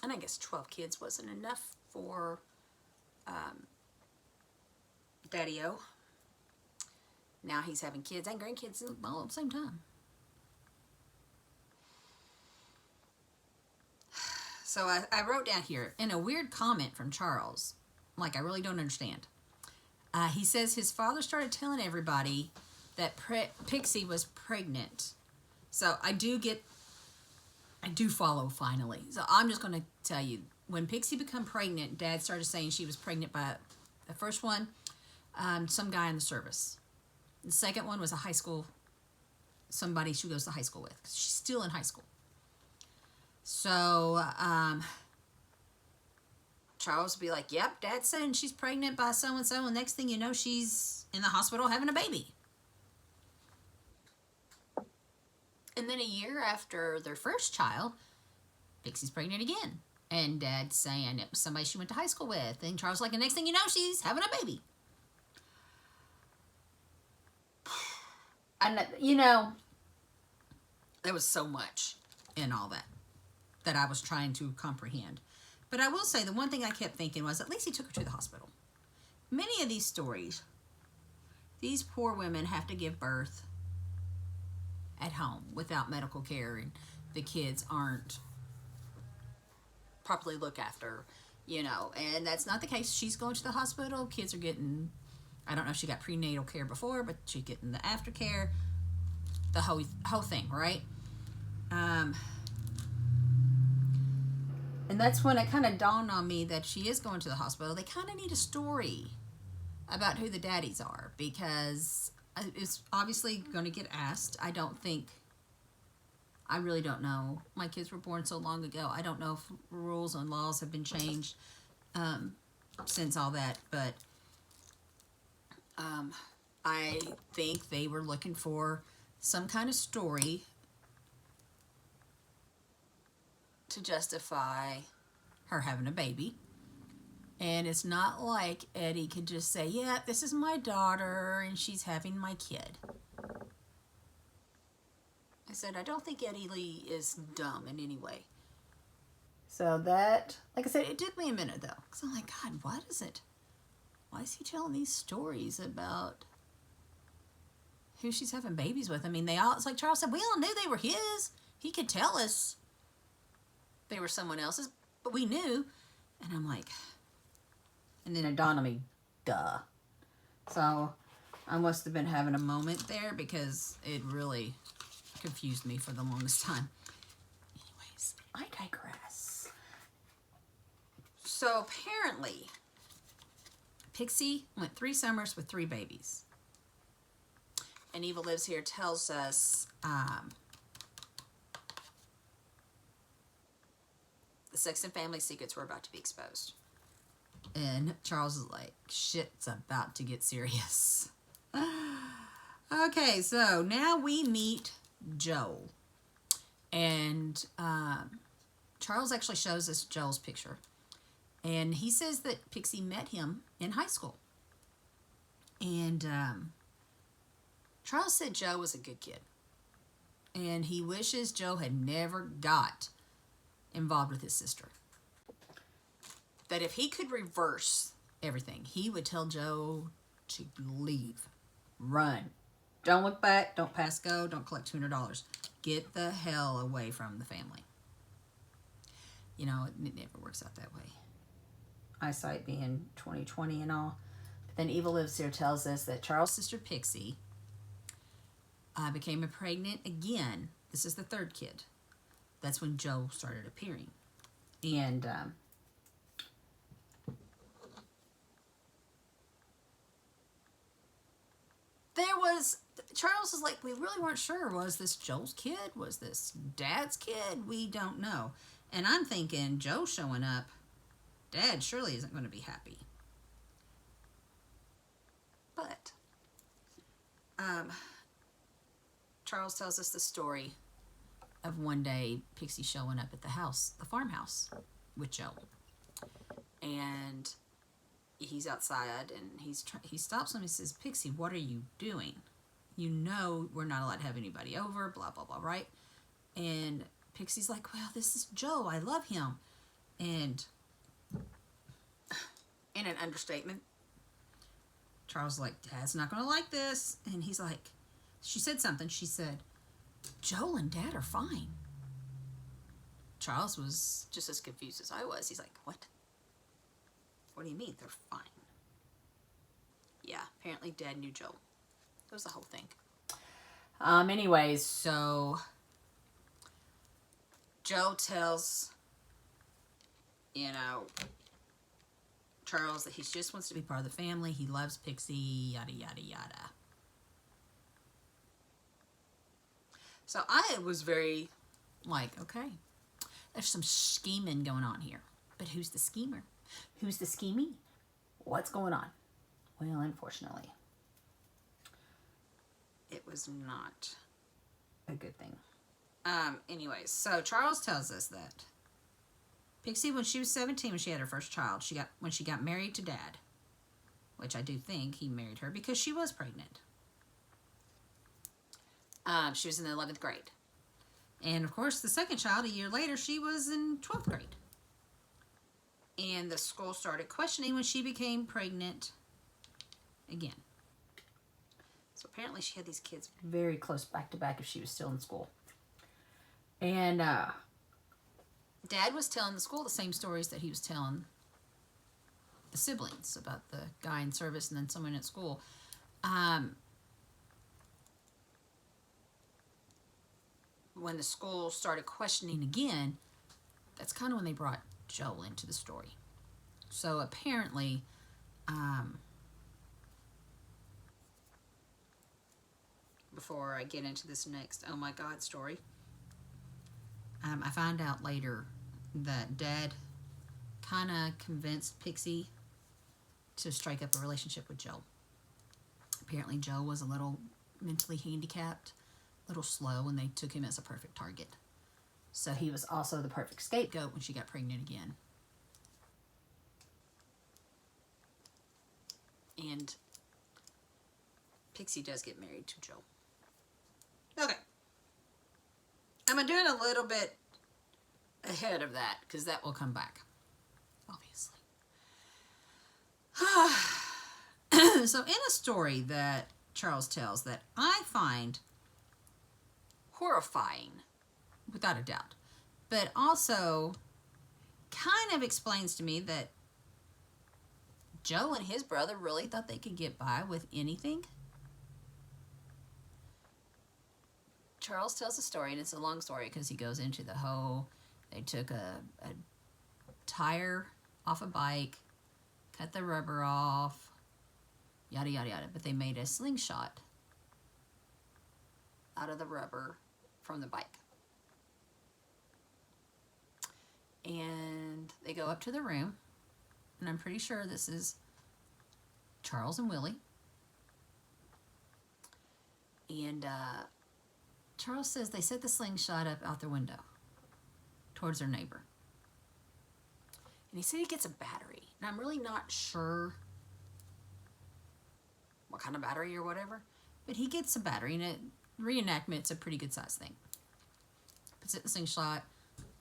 And I guess 12 kids wasn't enough for Daddy-O. Now he's having kids and grandkids all at the same time. So I wrote down here, in a weird comment from Charles, like I really don't understand. He says his father started telling everybody that Pixie was pregnant. So I do follow finally. So I'm just going to tell you, when Pixie became pregnant, Dad started saying she was pregnant by the first one, some guy in the service. The second one was a high school, somebody she goes to high school with. She's still in high school. So Charles would be like, yep, Dad's saying she's pregnant by so-and-so, and next thing you know, she's in the hospital having a baby. And then a year after their first child, Pixie's pregnant again. And Dad's saying it was somebody she went to high school with. And Charles like, the next thing you know, she's having a baby. And, you know, there was so much in all that I was trying to comprehend. But I will say, the one thing I kept thinking was, at least he took her to the hospital. Many of these stories, these poor women have to give birth at home without medical care, and the kids aren't properly looked after, you know, and that's not the case. She's going to the hospital. Kids are getting, I don't know if she got prenatal care before, but she's getting the aftercare, the whole thing, right? And that's when it kind of dawned on me that she is going to the hospital. They kind of need a story about who the daddies are, because it's obviously going to get asked. I really don't know. My kids were born so long ago. I don't know if rules and laws have been changed since all that. But I think they were looking for some kind of story to justify her having a baby. And it's not like Eddie could just say, yeah, this is my daughter and she's having my kid. I said, I don't think Eddie Lee is dumb in any way. So that, like I said, it took me a minute though. Because I'm like, God, what is it? Why is he telling these stories about who she's having babies with? I mean, it's like Charles said, we all knew they were his. He could tell us they were someone else's, but we knew. And I'm like, and then it dawned on me, duh. So I must have been having a moment there because it really confused me for the longest time. Anyways, I digress. So apparently, Pixie went 3 summers with 3 babies. And Eva Lives Here tells us the sex and family secrets were about to be exposed. And Charles is like, shit's about to get serious. Okay, so now we meet Joel. And Charles actually shows us Joel's picture. And he says that Pixie met him in high school. And Charles said Joe was a good kid. And he wishes Joe had never got involved with his sister. That if he could reverse everything, he would tell Joe to leave. Run. Don't look back. Don't pass go. Don't collect $200. Get the hell away from the family. You know, it never works out that way. Eyesight being 20/20 and all. But then Eva Lives Here tells us that Charles' sister Pixie became pregnant again. This is the 3rd kid. That's when Joe started appearing. And Charles is like, we really weren't sure. Was this Joel's kid? Was this Dad's kid? We don't know. And I'm thinking, Joe showing up, Dad surely isn't going to be happy. But Charles tells us the story of one day Pixie showing up at the house, the farmhouse, with Joe. And he's outside and he stops him and says, Pixie, what are you doing? You know we're not allowed to have anybody over, blah, blah, blah, right? And Pixie's like, well, this is Joe. I love him. And in an understatement, Charles is like, Dad's not going to like this. And he's like, she said something. She said, Joel and Dad are fine. Charles was just as confused as I was. He's like, what? What do you mean they're fine? Yeah, apparently Dad knew Joel. It was the whole thing. Anyways, so Joe tells, Charles that he just wants to be part of the family. He loves Pixie, yada, yada, yada. So I was very like, okay, there's some scheming going on here. But who's the schemer? Who's the scheming? What's going on? Well, unfortunately, it was not a good thing. Anyways, so Charles tells us that Pixie, when she was 17, when she had her first child, when she got married to Dad, which I do think he married her because she was pregnant. She was in the 11th grade. And, of course, the second child, a year later, she was in 12th grade. And the school started questioning when she became pregnant again. So apparently she had these kids very close back to back if she was still in school. And Dad was telling the school the same stories that he was telling the siblings about the guy in service and then someone at school. When the school started questioning again, that's kind of when they brought Joel into the story. So apparently, before I get into this next oh my God story, I find out later that Dad kind of convinced Pixie to strike up a relationship with Joel. Apparently Joe was a little mentally handicapped, a little slow, and they took him as a perfect target. So he was also the perfect scapegoat when she got pregnant again. And Pixie does get married to Joe. Okay. I'm doing a little bit ahead of that because that will come back, obviously. So in a story that Charles tells that I find horrifying, without a doubt, but also kind of explains to me that Joe and his brother really thought they could get by with anything. Charles tells a story, and it's a long story because he goes into the whole, they took a tire off a bike, cut the rubber off, yada, yada, yada. But they made a slingshot out of the rubber from the bike. And they go up to the room, and I'm pretty sure this is Charles and Willie. And Charles says they set the slingshot up out their window towards their neighbor. And he said he gets a battery. And I'm really not sure what kind of battery or whatever, but he gets a battery, and reenactment's a pretty good size thing. Puts it in the slingshot,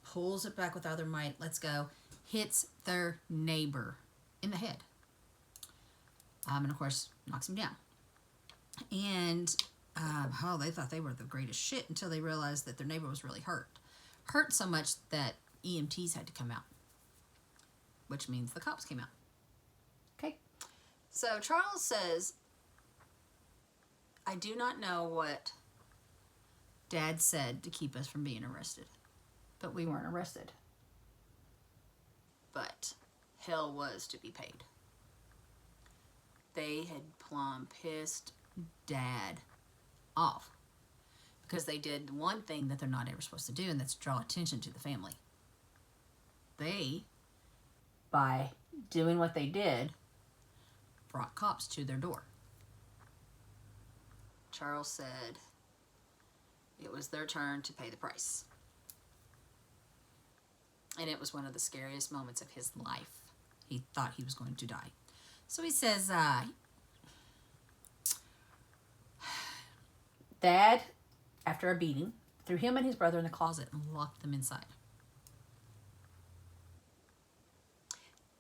pulls it back with other might, let's go, hits their neighbor in the head. And of course, knocks him down. And they thought they were the greatest shit until they realized that their neighbor was really hurt. Hurt so much that EMTs had to come out, which means the cops came out. Okay. So Charles says, I do not know what Dad said to keep us from being arrested, but we weren't arrested. But hell was to be paid. They had plumb pissed Dad off because they did one thing that they're not ever supposed to do, and that's draw attention to the family. They, by doing what they did, brought cops to their door. Charles said it was their turn to pay the price. And it was one of the scariest moments of his life. He thought he was going to die. So he says, Dad, after a beating, threw him and his brother in the closet and locked them inside.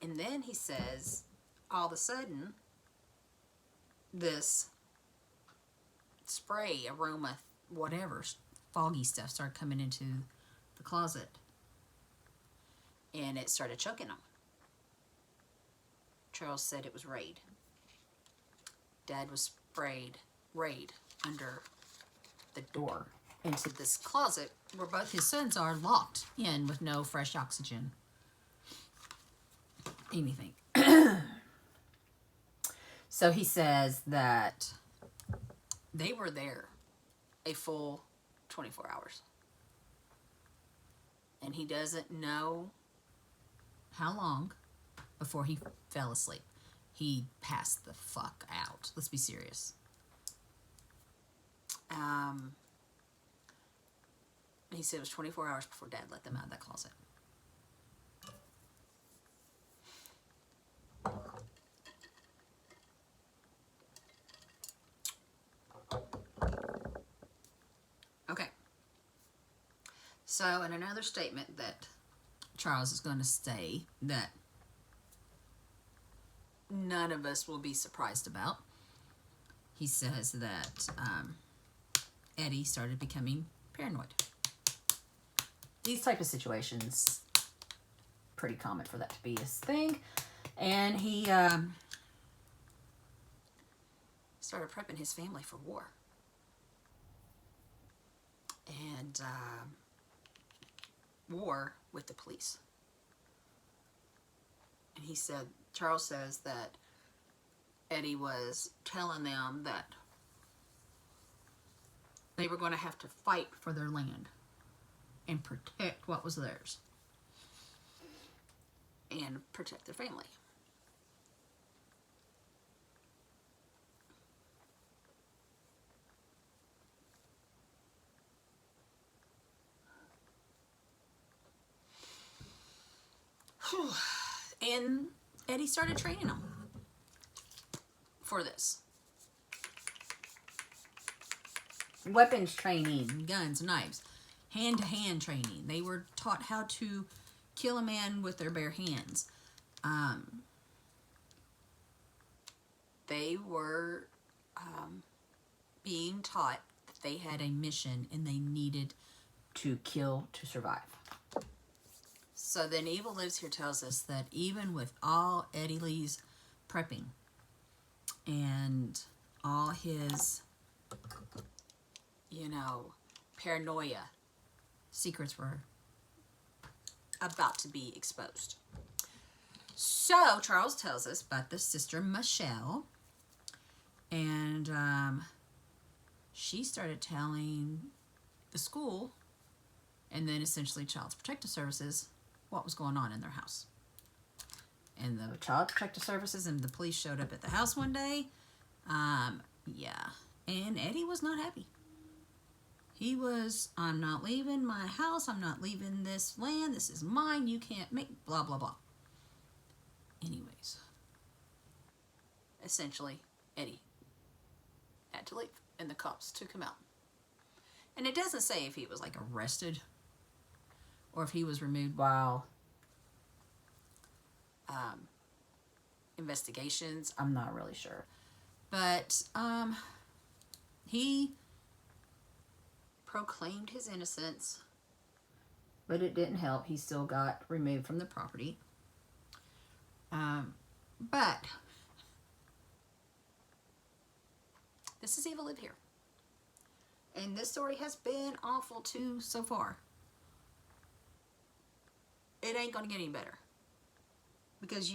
And then he says, all of a sudden, this spray, aroma, whatever, foggy stuff started coming into the closet. And it started choking him. Charles said it was Raid. Dad was sprayed under the door into this closet where both his sons are locked in with no fresh oxygen. Anything. So he says that they were there a full 24 hours. And he doesn't know how long before he fell asleep. He passed the fuck out. Let's be serious. He said it was 24 hours before Dad let them out of that closet. Okay. So, in another statement that Charles is going to say that none of us will be surprised about, he says that Eddie started becoming paranoid. These type of situations, pretty common for that to be his thing. And he started prepping his family for war. And war with the police. And he said, Charles says that Eddie was telling them that they were going to have to fight for their land and protect what was theirs and protect their family. And Eddie started training them for this. Weapons training, guns, knives, hand-to-hand training. They were taught how to kill a man with their bare hands. They were being taught that they had a mission and they needed to kill to survive. So then Evil Lives Here tells us that even with all Eddie Lee's prepping and all his, paranoia, secrets were about to be exposed. So Charles tells us about the sister Michelle, and she started telling the school and then essentially Child Protective Services what was going on in their house. And the Child Protective Services and the police showed up at the house one day. And Eddie was not happy. He was, I'm not leaving my house. I'm not leaving this land. This is mine. You can't make blah, blah, blah. Anyways, essentially, Eddie had to leave, and the cops took him out. And it doesn't say if he was like arrested or if he was removed while investigations. I'm not really sure. But he proclaimed his innocence, but it didn't help. He still got removed from the property. But this is Evil Live Here. And this story has been awful too so far. It ain't gonna get any better. Because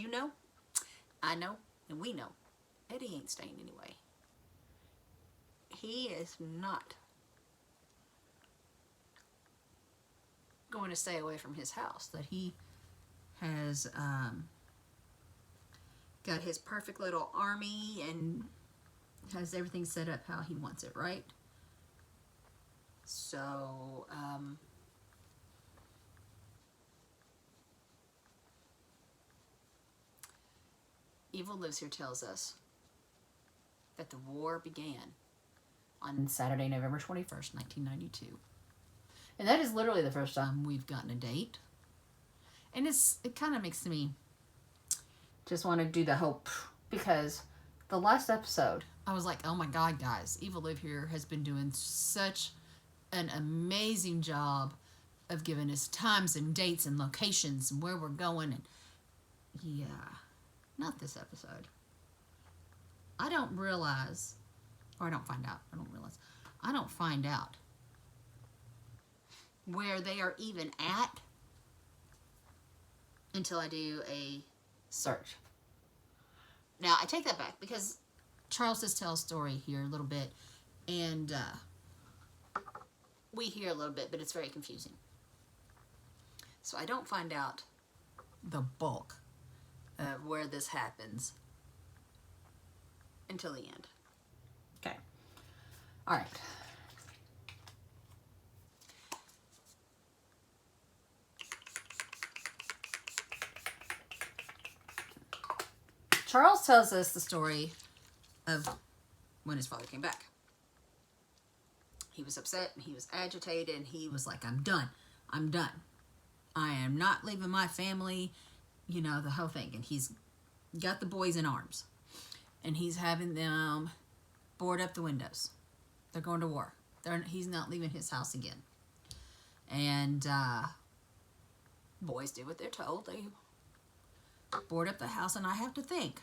I know, and we know, Eddie ain't staying anyway. He is not going to stay away from his house. That he has got his perfect little army and has everything set up how he wants it, right? So, Evil Lives Here tells us that the war began on Saturday, November 21st, 1992. And that is literally the first time we've gotten a date. And it kind of makes me just want to do the hope, because the last episode, I was like, oh my God, guys, Evil Live Here has been doing such an amazing job of giving us times and dates and locations and where we're going. And yeah, not this episode. I don't find out where they are even at until I do a search. Now, I take that back, because Charles does tell a story here a little bit, and we hear a little bit, but it's very confusing. So I don't find out the bulk of where this happens until the end. Okay. All right. Charles tells us the story of when his father came back. He was upset and he was agitated and he was like, I'm done. I am not leaving my family, the whole thing. And he's got the boys in arms and he's having them board up the windows. They're going to war. He's not leaving his house again. And boys do what they're told. They board up the house, and I have to think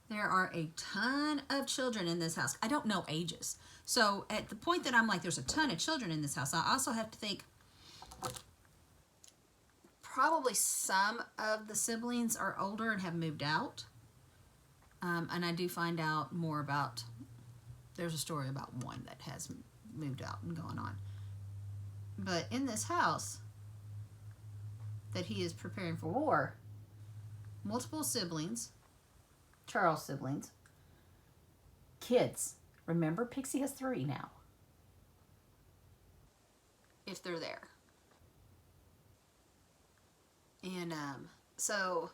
there are a ton of children in this house. I don't know ages. So at the point that I'm like, there's a ton of children in this house, I also have to think probably some of the siblings are older and have moved out. And I do find out more about, there's a story about one that has moved out and gone on. But in this house that he is preparing for war, multiple siblings, Charles siblings, kids. Remember, Pixie has 3 now. If they're there. And so,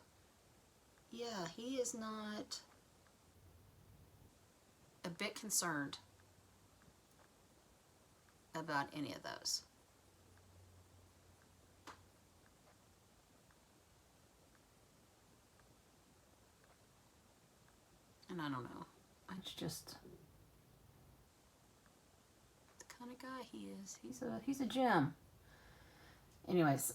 yeah, he is not a bit concerned about any of those. And I don't know. It's just the kind of guy he is. He's a gem. Anyways,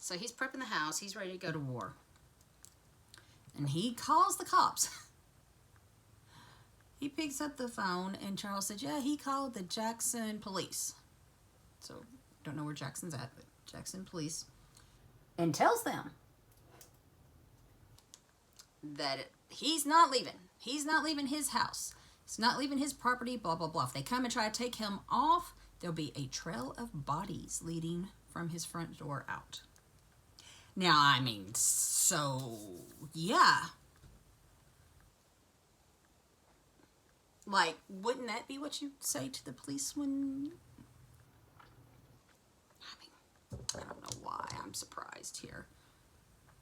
so he's prepping the house. He's ready to go to war. And he calls the cops. He picks up the phone, and Charles said, yeah, he called the Jackson police. So, don't know where Jackson's at, but Jackson police. And tells them that he's not leaving. He's not leaving his house. He's not leaving his property, blah, blah, blah. If they come and try to take him off, there'll be a trail of bodies leading from his front door out. Now, I mean, so, yeah. Like, wouldn't that be what you say to the police when... I mean, I don't know why I'm surprised here.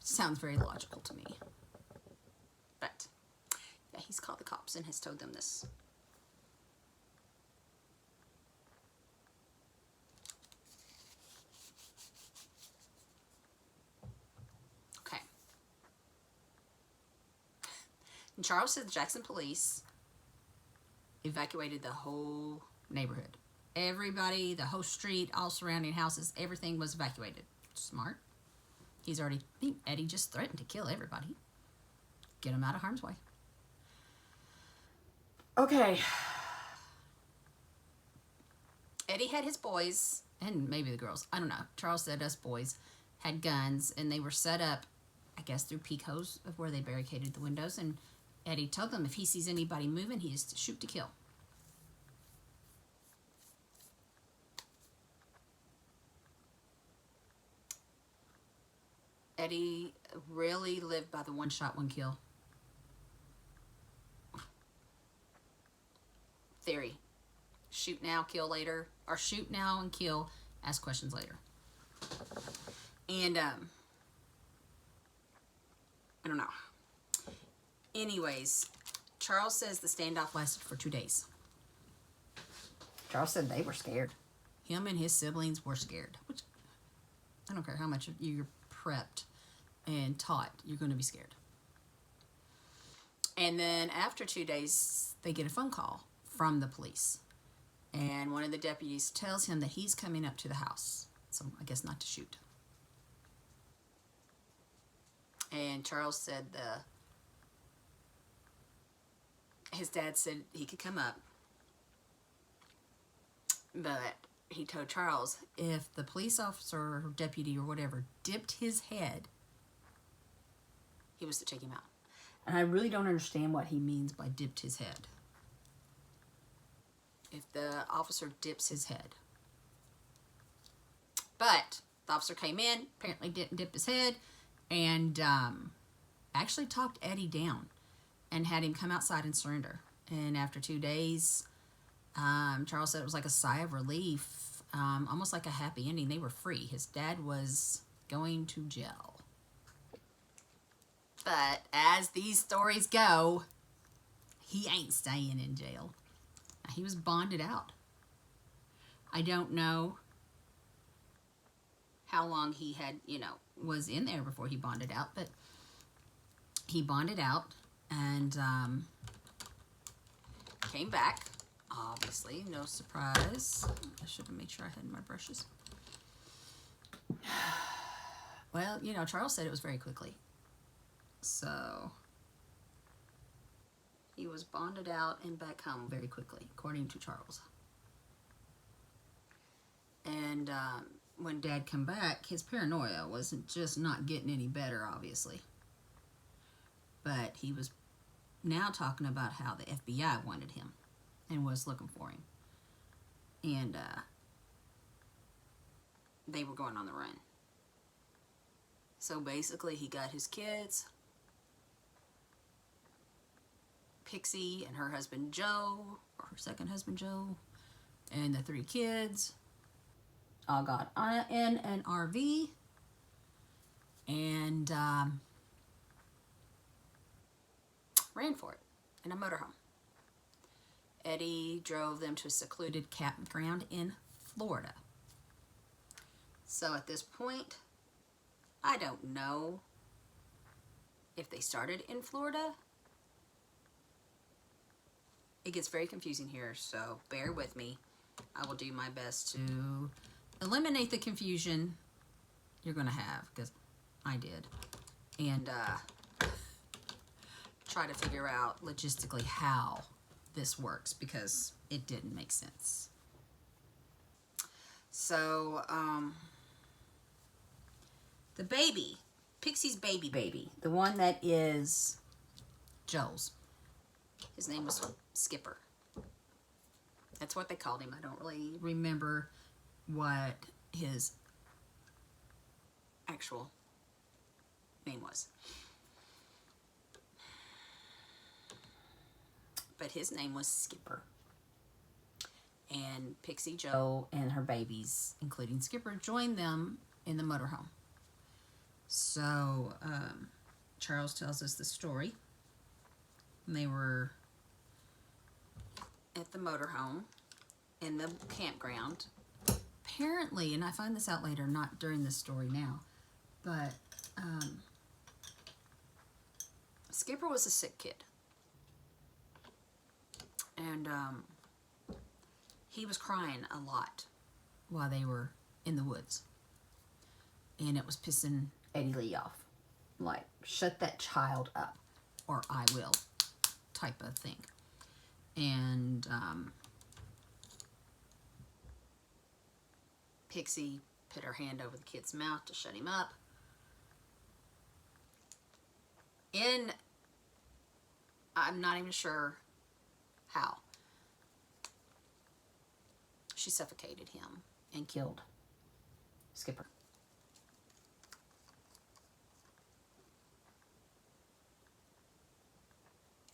Sounds very logical to me. But, yeah, he's called the cops and has told them this. Okay. And Charles said the Jackson police evacuated the whole neighborhood. Everybody, the whole street, all surrounding houses, everything was evacuated. Smart. Eddie just threatened to kill everybody. Get him out of harm's way. Okay. Eddie had his boys, and maybe the girls, I don't know. Charles said us boys had guns, and they were set up, I guess, through peekholes of where they barricaded the windows, and Eddie told them if he sees anybody moving, he is to shoot to kill. Eddie really lived by the one shot, one kill theory. Shoot now, kill later, or shoot now and kill, ask questions later. And, I don't know. Anyways, Charles says the standoff lasted for 2 days. Charles said they were scared. Him and his siblings were scared. Which, I don't care how much you're prepped and taught, you're going to be scared. And then after 2 days, they get a phone call from the police. And one of the deputies tells him that he's coming up to the house. So I guess not to shoot. And Charles said his dad said he could come up, but he told Charles if the police officer or deputy or whatever dipped his head, he was to take him out. And I really don't understand what he means by dipped his head. If the officer dips his head. But the officer came in, apparently didn't dip his head, and actually talked Eddie down and had him come outside and surrender. And after 2 days, Charles said it was like a sigh of relief, almost like a happy ending. They were free. His dad was going to jail. But as these stories go, he ain't staying in jail. He was bonded out. I don't know how long he had, was in there before he bonded out, but he bonded out and came back. Obviously, no surprise. I should have made sure I had my brushes. Well, Charles said it was very quickly. So he was bonded out and back home very quickly, according to Charles. And when Dad came back, his paranoia wasn't just not getting any better, obviously. But he was now talking about how the FBI wanted him and was looking for him. And they were going on the run. So basically, he got his kids, Pixie and her husband Joe, or her second husband Joe, and the 3 kids. all got in an RV and ran for it in a motorhome. Eddie drove them to a secluded campground in Florida. So at this point, I don't know if they started in Florida. It gets very confusing here, so bear with me. I will do my best to eliminate the confusion you're going to have, because I did. And try to figure out logistically how this works, because it didn't make sense. So, the baby, Pixie's baby, the one that is Joel's, his name was Skipper. That's what they called him. I don't really remember what his actual name was. But his name was Skipper. And Pixie Joe and her babies, including Skipper, joined them in the motorhome. So, Charles tells us the story. And they were at the motorhome in the campground. Apparently, and I find this out later, not during this story now, but Skipper was a sick kid. And he was crying a lot while they were in the woods. And it was pissing Eddie Lee off. Like, shut that child up or I will type of thing. And Pixie put her hand over the kid's mouth to shut him up. I'm not even sure how. She suffocated him and killed Skipper.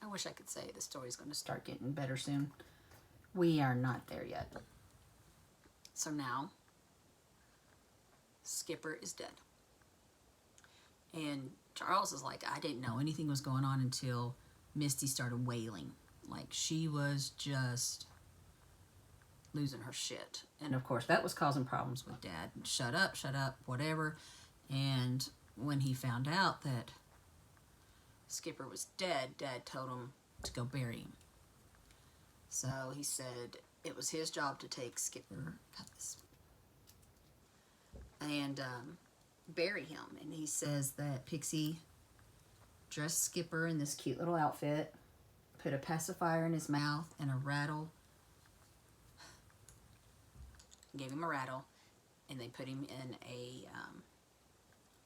I wish I could say the story's going to start getting better soon. We are not there yet. So now, Skipper is dead. And Charles is like, I didn't know anything was going on until Misty started wailing. Like, she was just losing her shit. And of course, that was causing problems with Dad. Shut up, whatever. And when he found out that Skipper was dead, Dad told him to go bury him. So he said it was his job to take Skipper and bury him. And he says that Pixie dressed Skipper in this cute little outfit, put a pacifier in his mouth and a rattle, gave him a rattle, and they put him in a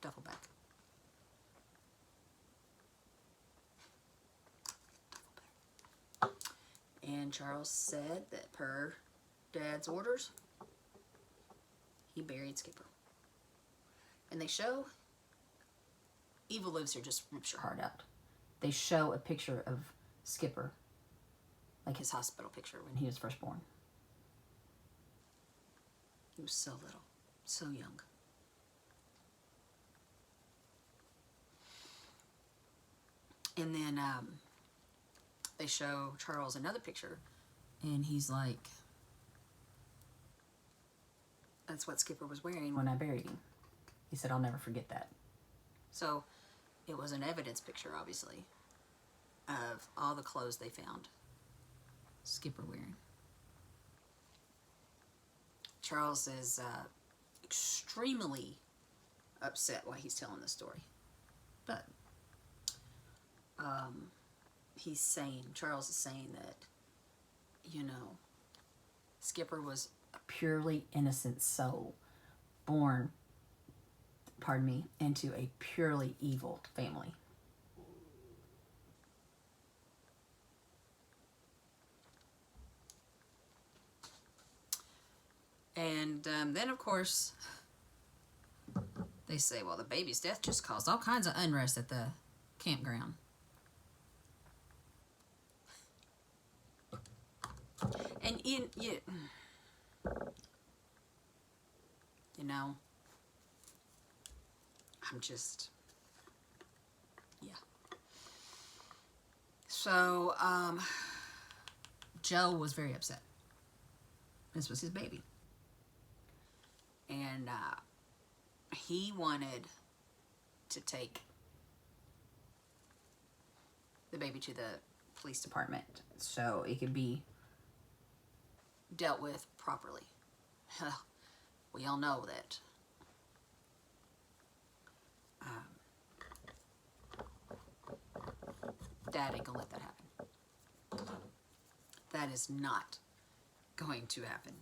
duffel bag. And Charles said that per Dad's orders, he buried Skipper. And they show, Evil Lives Here just rips your heart out. They show a picture of Skipper, like his hospital picture when he was first born. He was so little, so young. And then they show Charles another picture, and he's like, that's what Skipper was wearing when I buried him. He said, I'll never forget that. So it was an evidence picture, obviously, of all the clothes they found Skipper wearing. Charles is extremely upset while he's telling the story. But Charles is saying that, Skipper was a purely innocent soul born, into a purely evil family. And then, of course, they say, well, the baby's death just caused all kinds of unrest at the campground. And you know, I'm just, yeah. So, Joe was very upset. This was his baby. And he wanted to take the baby to the police department so it could be dealt with properly. We all know that Dad ain't gonna let that happen. That is not going to happen.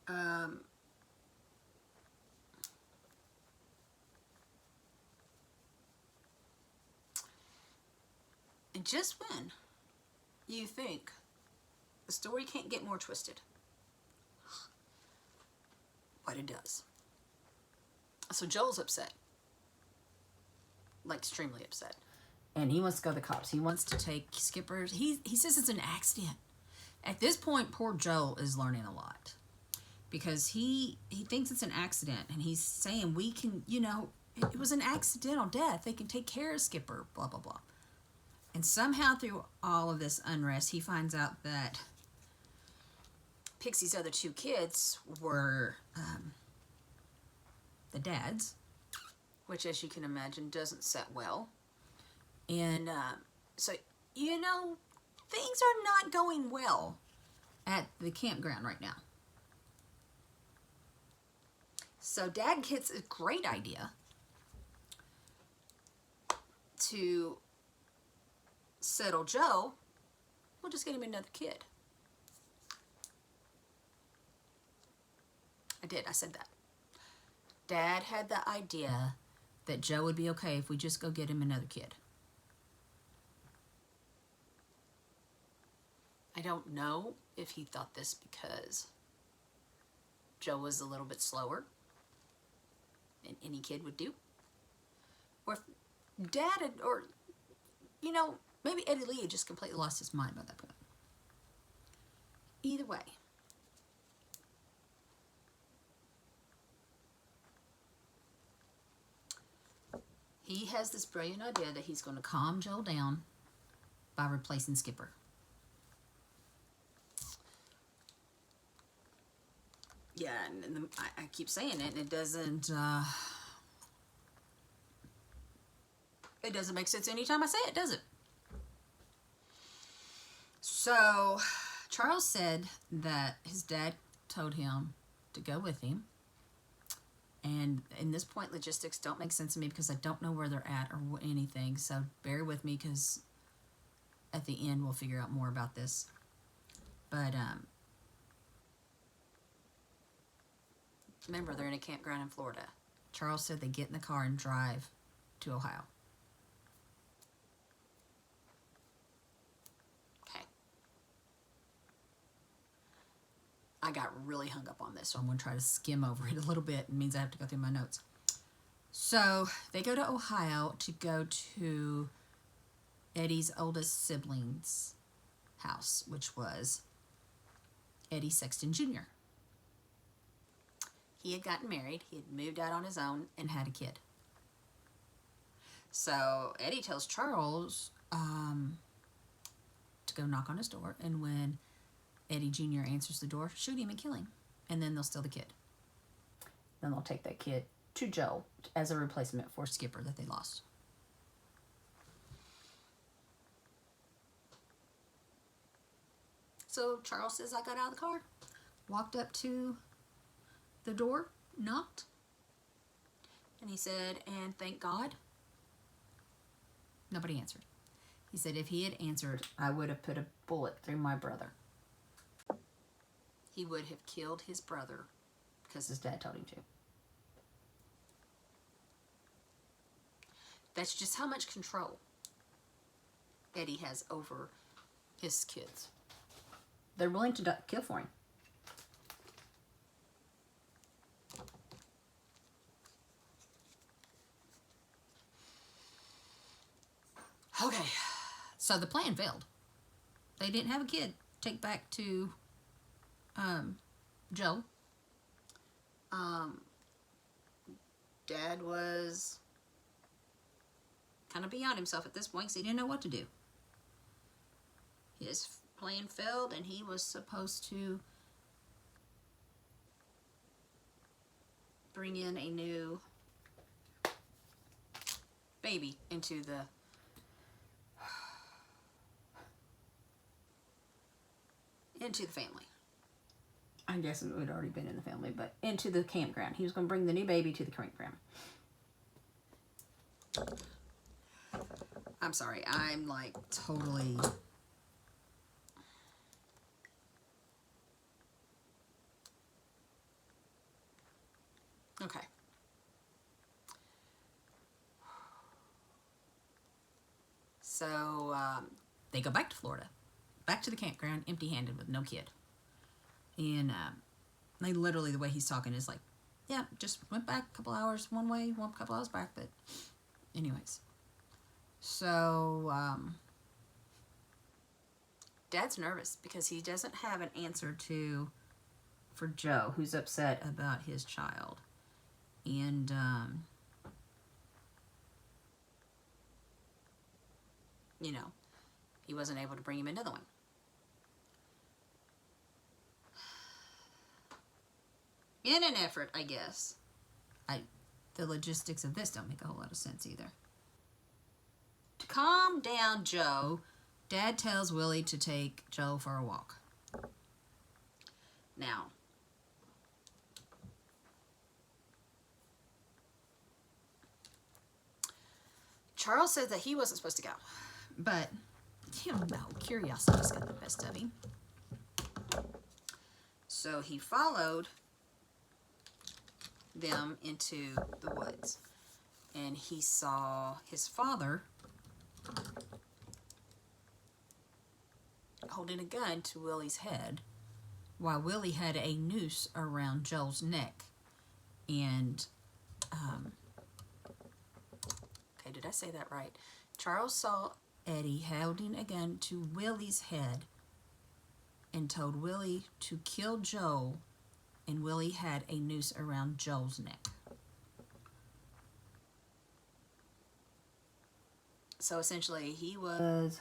And just when you think the story can't get more twisted, but it does. So Joel's upset, like extremely upset, and he wants to go to the cops. He wants to take Skipper. He says it's an accident. At this point, poor Joel is learning a lot because he thinks it's an accident, and he's saying we can, you know, it was an accidental death. They can take care of Skipper, blah blah blah. And somehow through all of this unrest, he finds out that Pixie's other two kids were the dad's, which, as you can imagine, doesn't set well. And so, you know, things are not going well at the campground right now. So Dad gets a great idea to settle Joe. We'll just get him another kid. I said that. Dad had the idea that Joe would be okay if we just go get him another kid. I don't know if he thought this because Joe was a little bit slower than any kid would do. Or if Dad had, or, you know, maybe Eddie Lee had just completely lost his mind by that point. Either way, he has this brilliant idea that he's going to calm Joel down by replacing Skipper. Yeah, and I keep saying it, and it doesn't make sense anytime I say it, does it? So Charles said that his dad told him to go with him. And in this point, logistics don't make sense to me because I don't know where they're at or anything. So bear with me because at the end we'll figure out more about this. But remember, they're in a campground in Florida. Charles said they get in the car and drive to Ohio. Okay. I got really hung up on this, so I'm going to try to skim over it a little bit. It means I have to go through my notes. So they go to Ohio to go to Eddie's oldest sibling's house, which was Eddie Sexton Jr. He had gotten married. He had moved out on his own and had a kid. So Eddie tells Charles to go knock on his door, and when Eddie Jr. answers the door, shoot him and kill him, and then they'll steal the kid. Then they'll take that kid to Joe as a replacement for Skipper that they lost. So Charles says, I got out of the car, walked up to the door, knocked, and he said, and thank God, nobody answered. He said if he had answered, I would have put a bullet through my brother. He would have killed his brother because his dad told him to. That's just how much control Eddie has over his kids. They're willing to kill for him. Okay, so the plan failed. They didn't have a kid take back to Joe. Dad was kind of beyond himself at this point because he didn't know what to do. His plan failed and he was supposed to bring in a new baby into the family. I guess it had already been in the family, but into the campground. He was going to bring the new baby to the campground. I'm sorry, I'm like totally... Okay. So, they go back to Florida. Back to the campground, empty-handed with no kid. And they literally, the way he's talking is like, yeah, just went back a couple hours one way, a couple hours back, but anyways. So, Dad's nervous because he doesn't have an answer for Joe, who's upset about his child. And, you know, he wasn't able to bring him another one. In an effort, I guess. The logistics of this don't make a whole lot of sense either. To calm down Joe, Dad tells Willie to take Joe for a walk. Now, Charles said that he wasn't supposed to go. But, you know, curiosity's got the best of him. So he followed them into the woods. And he saw his father holding a gun to Willie's head while Willie had a noose around Joe's neck. And, okay, did I say that right? Charles saw Eddie holding a gun to Willie's head and told Willie to kill Joe, and Willie had a noose around Joe's neck. So essentially, he was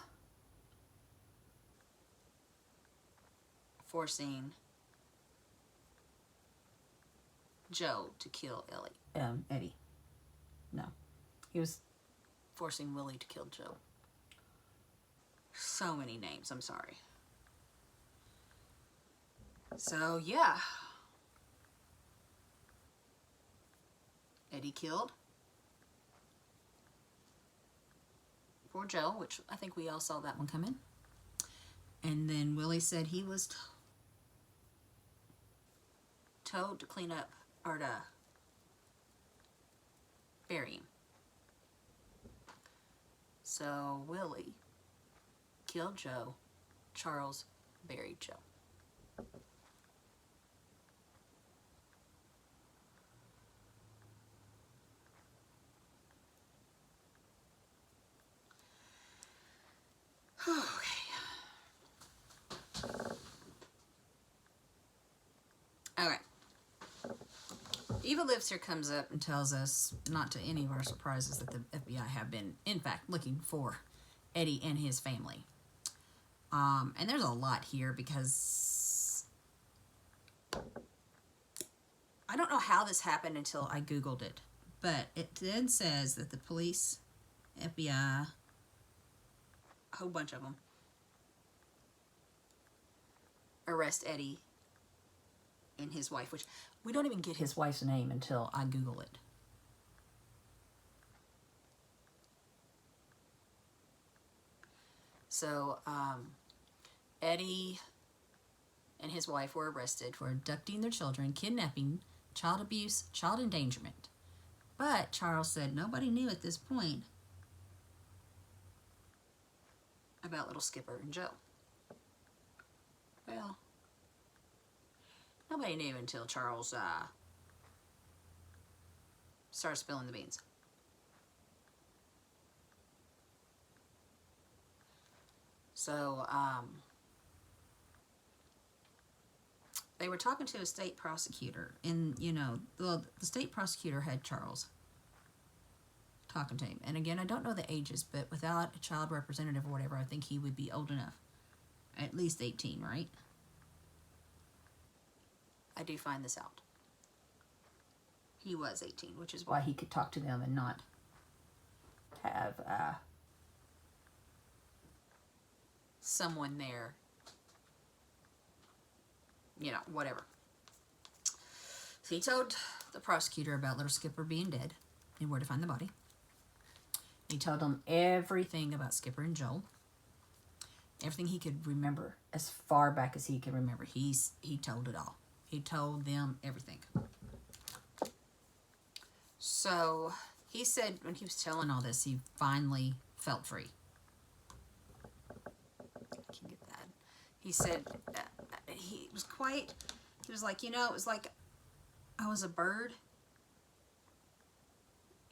forcing Joe to kill Eddie. No. He was forcing Willie to kill Joe. So many names, I'm sorry. So, yeah. Eddie killed poor Joe, which I think we all saw that one coming. And then Willie said he was told to clean up, or to bury him. So Willie killed Joe. Charles buried Joe. Okay. Eva Lives Here comes up and tells us, not to any of our surprises, that the FBI have been, in fact, looking for Eddie and his family. And there's a lot here because I don't know how this happened until I Googled it. But it then says that the police, FBI, a whole bunch of them, arrest Eddie and his wife, which we don't even get his wife's name until I Google it. So, Eddie and his wife were arrested for abducting their children, kidnapping, child abuse, child endangerment. But Charles said nobody knew at this point about little Skipper and Joe. Well, nobody knew until Charles started spilling the beans. So, they were talking to a state prosecutor, and, you know, the state prosecutor had Charles talking to him. And again, I don't know the ages, but without a child representative or whatever, I think he would be old enough. At least 18, right? I do find this out. He was 18, which is why he could talk to them and not have someone there, you know, whatever. So he told the prosecutor about little Skipper being dead and where to find the body. He told them everything about Skipper and Joel. Everything he could remember, as far back as he could remember. He told it all. He told them everything. So he said when he was telling all this, he finally felt free. I can get that. He said he was like, you know, it was like I was a bird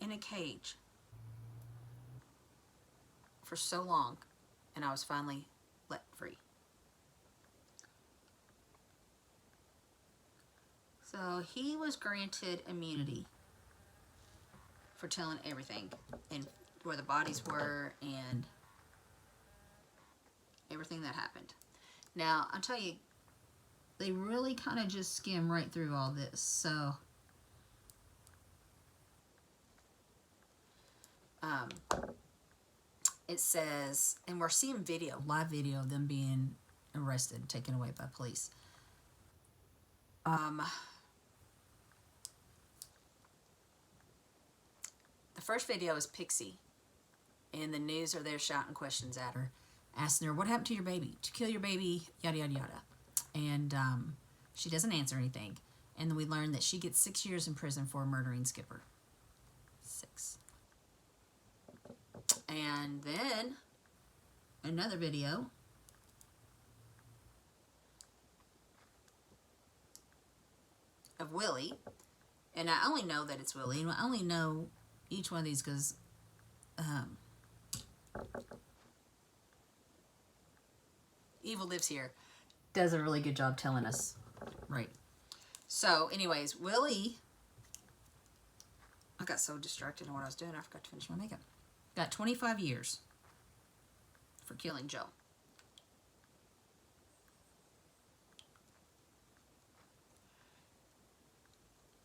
in a cage for so long, and I was finally let free. So he was granted immunity for telling everything and where the bodies were and everything that happened. Now, I'll tell you, they really kind of just skim right through all this. So, it says, and we're seeing live video of them being arrested, taken away by police. The first video is Pixie, and the news are there shouting questions at her, asking her, what happened to your baby? To kill your baby, yada, yada, yada. And she doesn't answer anything. And then we learn that she gets 6 years in prison for murdering Skipper. 6. And then another video of Willie. And I only know that it's Willie. And I only know each one of these because Evil Lives Here does a really good job telling us. Right. So, anyways, Willie, I got so distracted in what I was doing, I forgot to finish my makeup. Got 25 years for killing Joe.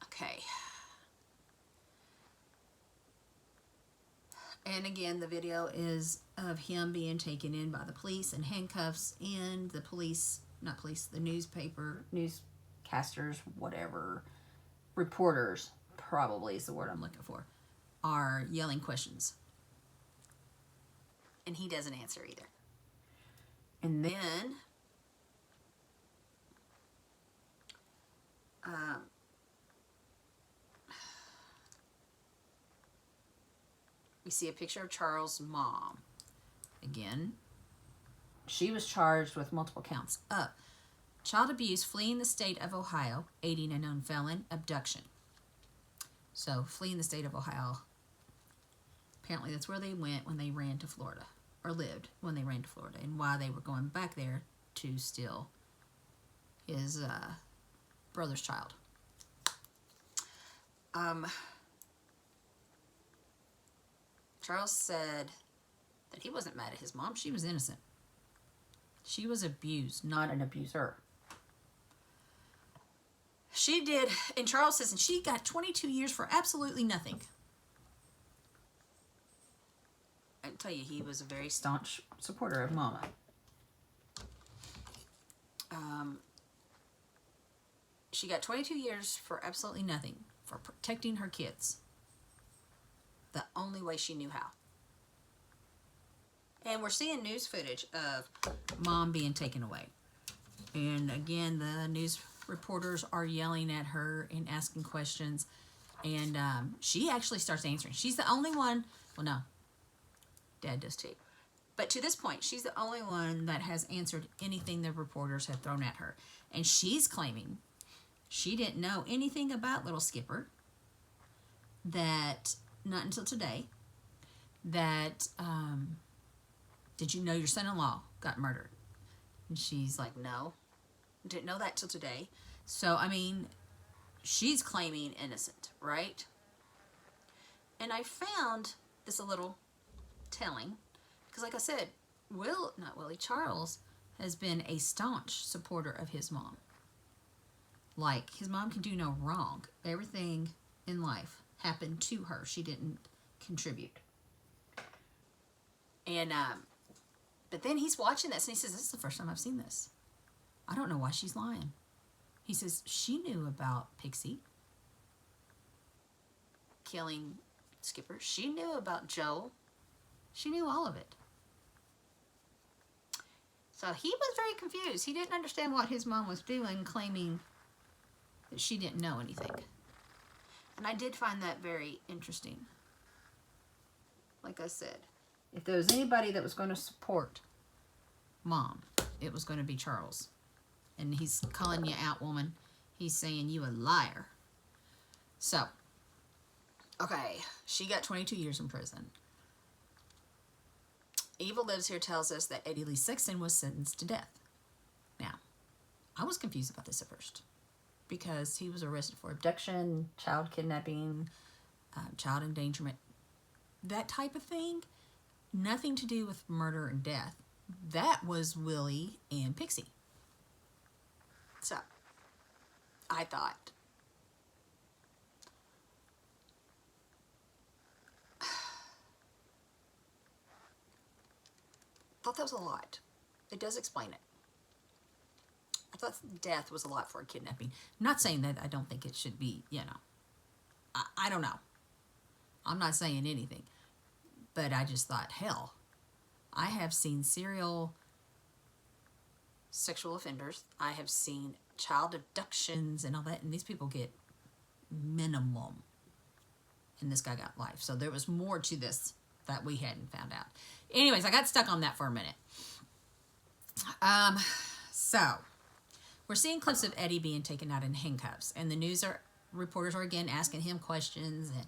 Okay. And again, the video is of him being taken in by the police in handcuffs, and the police, not police, the newspaper, newscasters, whatever, reporters, probably is the word I'm looking for, are yelling questions. And he doesn't answer either. And then we see a picture of Charles' mom. Again, she was charged with multiple counts of child abuse, fleeing the state of Ohio, aiding a known felon, abduction. So, fleeing the state of Ohio. Apparently, that's where they went when they ran to Florida, or lived when they ran to Florida, and why they were going back there to steal his brother's child. Charles said that he wasn't mad at his mom. She was innocent. She was abused, not an abuser. She did, and Charles says, and she got 22 years for absolutely nothing. I tell you, he was a very staunch supporter of Mama. She got 22 years for absolutely nothing, for protecting her kids the only way she knew how. And we're seeing news footage of Mom being taken away. And again, the news reporters are yelling at her and asking questions. And she actually starts answering. She's the only one, well, no, Dad does too. But to this point, she's the only one that has answered anything the reporters have thrown at her. And she's claiming she didn't know anything about little Skipper, that, not until today, that, did you know your son-in-law got murdered? And she's like, no, didn't know that till today. So, I mean, she's claiming innocent, right? And I found this a little telling, because like I said, Charles has been a staunch supporter of his mom. Like, his mom can do no wrong. Everything in life happened to her. She didn't contribute. And, but then he's watching this, and he says, this is the first time I've seen this. I don't know why she's lying. He says, she knew about Pixie killing Skipper. She knew about Joel. She knew all of it. So he was very confused. He didn't understand what his mom was doing, claiming that she didn't know anything. And I did find that very interesting. Like I said, if there was anybody that was going to support Mom, it was going to be Charles. And he's calling you out, woman. He's saying you a liar. So, okay, she got 22 years in prison. Evil Lives Here tells us that Eddie Lee Sexton was sentenced to death. Now, I was confused about this at first, because he was arrested for abduction, child kidnapping, child endangerment, that type of thing. Nothing to do with murder and death. That was Willie and Pixie. So, I thought that was a lot. It does explain it. I thought death was a lot for a kidnapping. Not saying that I don't think it should be, you know. I don't know. I'm not saying anything. But I just thought, hell, I have seen serial sexual offenders. I have seen child abductions and all that. And these people get minimum. And this guy got life. So there was more to this that we hadn't found out. Anyways, I got stuck on that for a minute. So, we're seeing clips of Eddie being taken out in handcuffs. And the reporters are again asking him questions. And,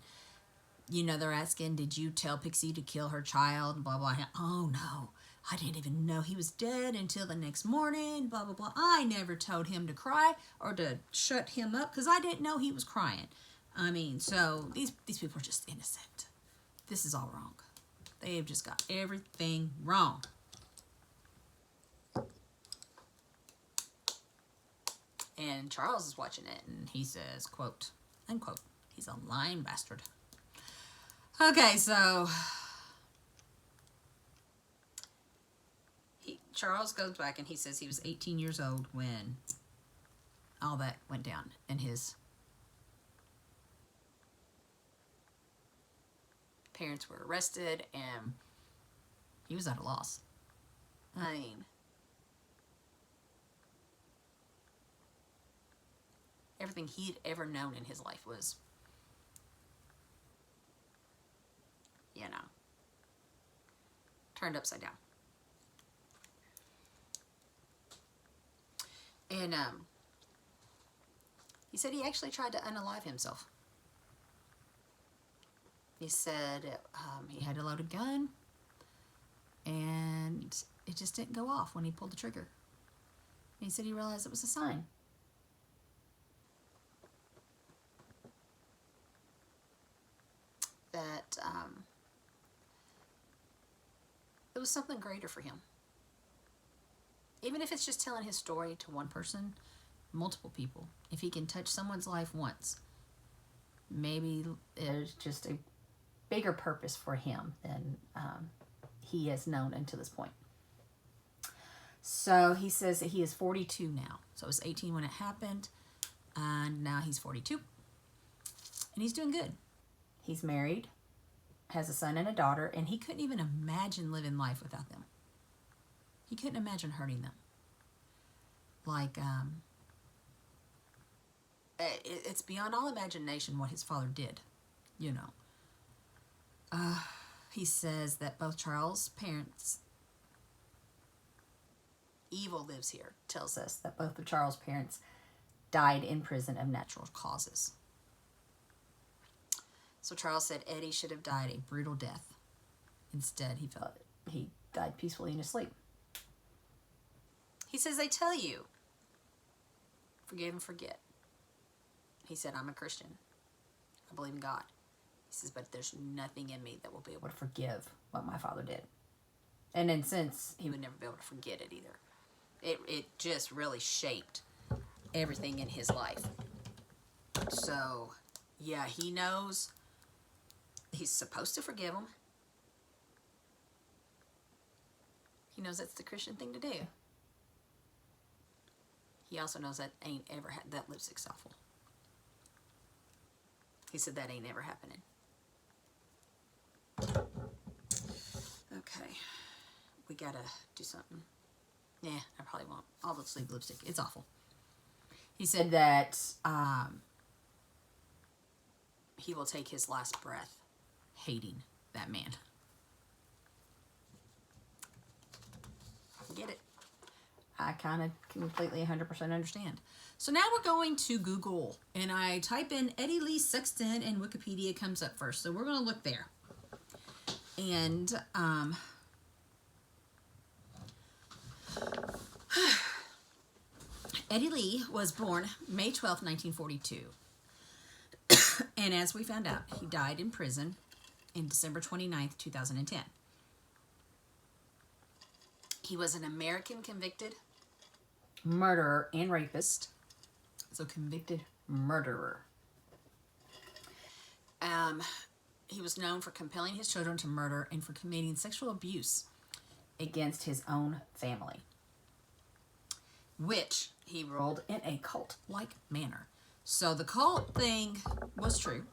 you know, they're asking, did you tell Pixie to kill her child? And blah, blah. Oh, no. I didn't even know he was dead until the next morning. Blah, blah, blah. I never told him to cry or to shut him up because I didn't know he was crying. I mean, so these people are just innocent. This is all wrong. They have just got everything wrong. And Charles is watching it, and he says, quote, unquote, he's a lying bastard. Okay, so Charles goes back, and he says he was 18 years old when all that went down, and his parents were arrested, and he was at a loss. I mean, everything he'd ever known in his life was, you know, turned upside down. And he said he actually tried to unalive himself. He said he had a loaded gun, and it just didn't go off when he pulled the trigger. And he said he realized it was a sign. That it was something greater for him. Even if it's just telling his story to one person, multiple people. If he can touch someone's life once, maybe there's just a bigger purpose for him than he has known until this point. So he says that he is 42 now. So it was 18 when it happened, and now he's 42. And he's doing good. He's married, has a son and a daughter, and he couldn't even imagine living life without them. He couldn't imagine hurting them. Like, it's beyond all imagination what his father did, you know. He says that both Charles' parents, Evil Lives Here, tells us that both of Charles' parents died in prison of natural causes. So Charles said Eddie should have died a brutal death. Instead, he died peacefully in his sleep. He says they tell you forgive and forget. He said, I'm a Christian. I believe in God. He says, but there's nothing in me that will be able to forgive what my father did. And then since he would never be able to forget it either. It just really shaped everything in his life. So, yeah, he knows he's supposed to forgive him. He knows that's the Christian thing to do. He also knows that ain't ever that lipstick's awful. He said that ain't ever happening. Okay. We gotta do something. Yeah, I probably won't. I'll just leave lipstick. It's awful. He said that he will take his last breath hating that man. Get it? I kind of completely 100% understand. So now we're going to Google, and I type in Eddie Lee Sexton, and Wikipedia comes up first. So we're going to look there. And Eddie Lee was born May 12th, 1942. And as we found out, he died in prison in December 29th, 2010. He was an American convicted murderer and rapist. So convicted murderer. He was known for compelling his children to murder and for committing sexual abuse against his own family, which he ruled in a cult-like manner. So the cult thing was true,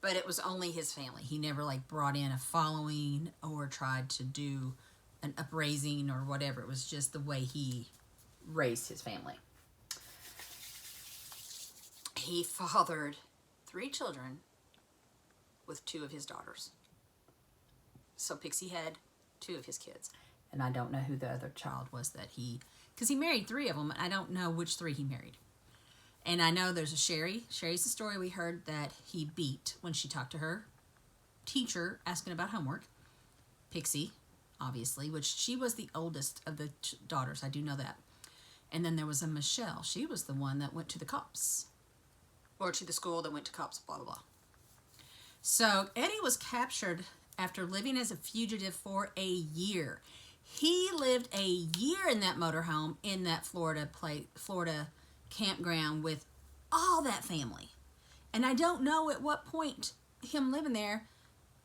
but it was only his family. He never brought in a following or tried to do an upraising or whatever. It was just the way he raised his family. He fathered 3 children with 2 of his daughters. So Pixie had 2 of his kids. And I don't know who the other child was that because he married 3 of them. I don't know which 3 he married. And I know there's a Sherry. Sherry's the story we heard that he beat when she talked to her teacher asking about homework. Pixie, obviously, which she was the oldest of the daughters. I do know that. And then there was a Michelle. She was the one that went to the cops. Or to the school that went to cops, blah, blah, blah. So Eddie was captured after living as a fugitive for a year. He lived a year in that motorhome in that Florida campground with all that family. And I don't know at what point him living there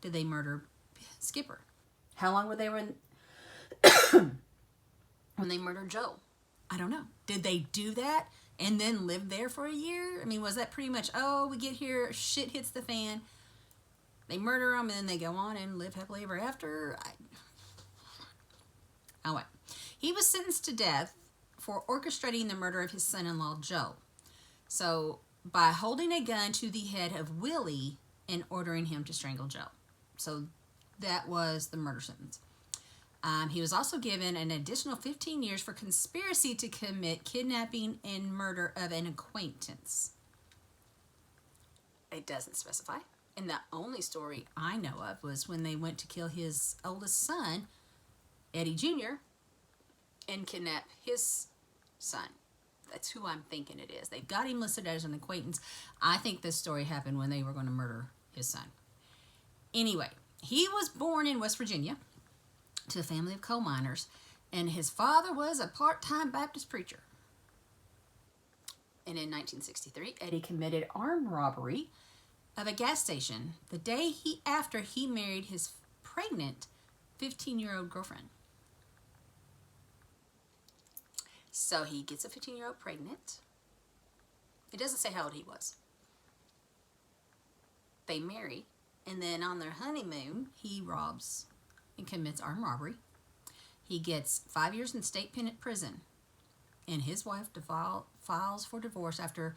did they murder Skipper. How long were they when they murdered Joe? I don't know. Did they do that and then live there for a year? I mean, was that pretty much, we get here, shit hits the fan, they murder him, and then they go on and live happily ever after? Oh, wait. He was sentenced to death for orchestrating the murder of his son-in-law, Joe. So, by holding a gun to the head of Willie and ordering him to strangle Joe. So, that was the murder sentence. He was also given an additional 15 years for conspiracy to commit kidnapping and murder of an acquaintance. It doesn't specify. And the only story I know of was when they went to kill his oldest son, Eddie Jr., and kidnap his son. That's who I'm thinking it is. They've got him listed as an acquaintance. I think this story happened when they were going to murder his son. Anyway, he was born in West Virginia to a family of coal miners, and his father was a part-time Baptist preacher. And in 1963, Eddie committed armed robbery of a gas station the day after he married his pregnant 15-year-old girlfriend. So he gets a 15-year-old pregnant. It doesn't say how old he was. They marry, and then on their honeymoon, he robs and commits armed robbery. He gets 5 years in state prison, and his wife files for divorce after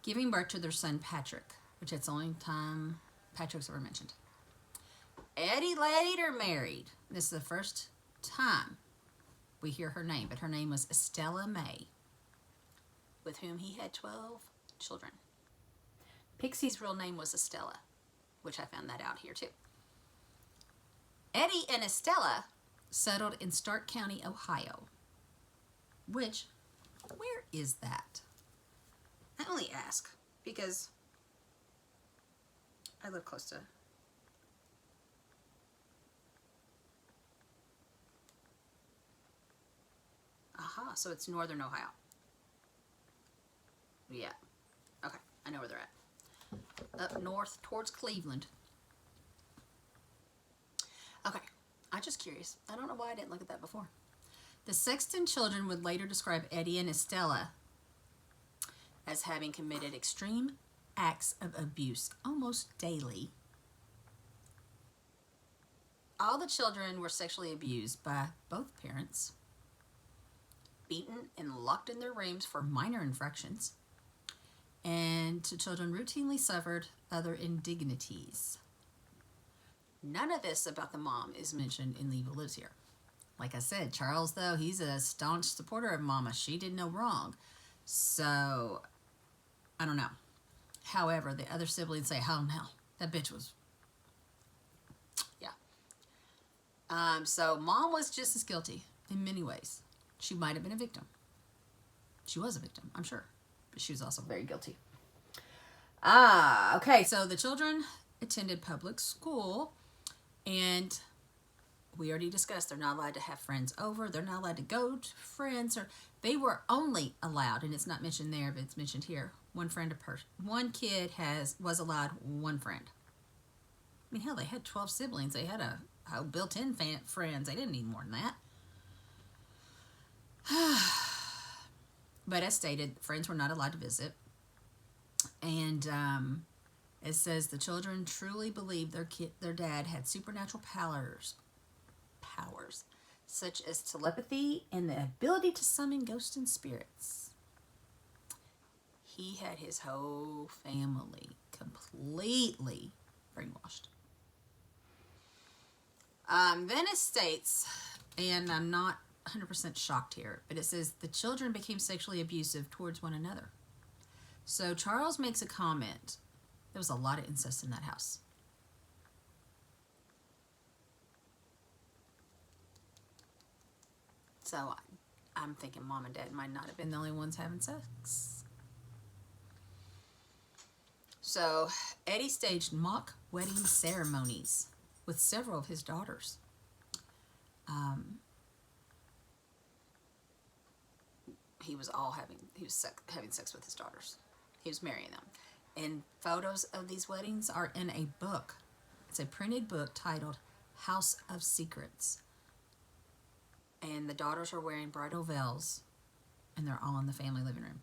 giving birth to their son Patrick, which is the only time Patrick's ever mentioned. Eddie later married. This is the first time we hear her name, but her name was Estella May, with whom he had 12 children. Pixie's real name was Estella, which I found that out here too. Eddie and Estella settled in Stark County, Ohio, which Where is that? I only ask because I live close to... Aha, so it's northern Ohio. Yeah. Okay, I know where they're at. Up north towards Cleveland. Okay, I'm just curious. I don't know why I didn't look at that before. The Sexton children would later describe Eddie and Estella as having committed extreme acts of abuse almost daily. All the children were sexually abused by both parents, beaten and locked in their rooms for minor infractions, and the children routinely suffered other indignities. None of this about the mom is mentioned in Evil Lives Here. Like I said, Charles, though, he's a staunch supporter of Mama. She did no wrong. So, I don't know. However, the other siblings say, oh no, that bitch was... Yeah. So, Mom was just as guilty in many ways. She might have been a victim. She was a victim, I'm sure. But she was also very guilty. Okay. So, the children attended public school, and we already discussed they're not allowed to have friends over. They're not allowed to go to friends, or they were only allowed, and it's not mentioned there, but it's mentioned here. One friend a person. One kid was allowed one friend. I mean, hell, they had 12 siblings. They had a built-in friends. They didn't need more than that. But as stated, friends were not allowed to visit, and it says the children truly believed their dad had supernatural powers, such as telepathy and the ability to summon ghosts and spirits. He had his whole family completely brainwashed. Then it states, and I'm not 100% shocked here, but it says the children became sexually abusive towards one another. So Charles makes a comment. There was a lot of incest in that house. So I'm thinking Mom and Dad might not have been the only ones having sex. So Eddie staged mock wedding ceremonies with several of his daughters. He was having sex with his daughters. He was marrying them. And photos of these weddings are in a book. It's a printed book titled House of Secrets. And the daughters are wearing bridal veils, and they're all in the family living room.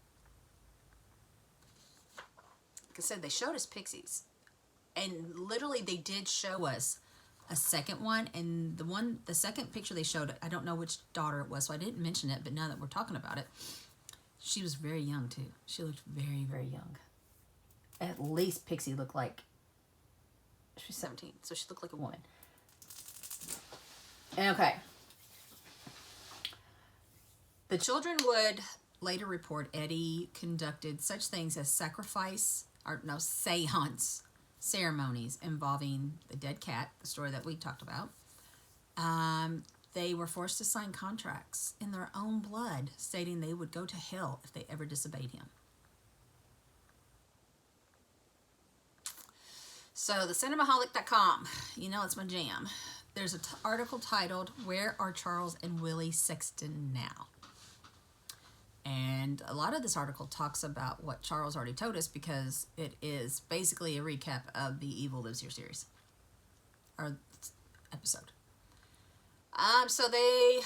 Like I said, they showed us pixies. And literally they did show us a second one, and the second picture they showed, I don't know which daughter it was, so I didn't mention it, but now that we're talking about it, she was very young too. She looked very, very young. At least Pixie looked like, she was 17, so she looked like a woman. And okay. The children would later report Eddie conducted such things as seance ceremonies involving the dead cat, the story that we talked about. They were forced to sign contracts in their own blood stating they would go to hell if they ever disobeyed him. So the cinemaholic.com, you know it's my jam. There's an article titled, Where Are Charles and Willie Sexton Now? And a lot of this article talks about what Charles already told us, because it is basically a recap of the Evil Lives Here series, or episode. So they,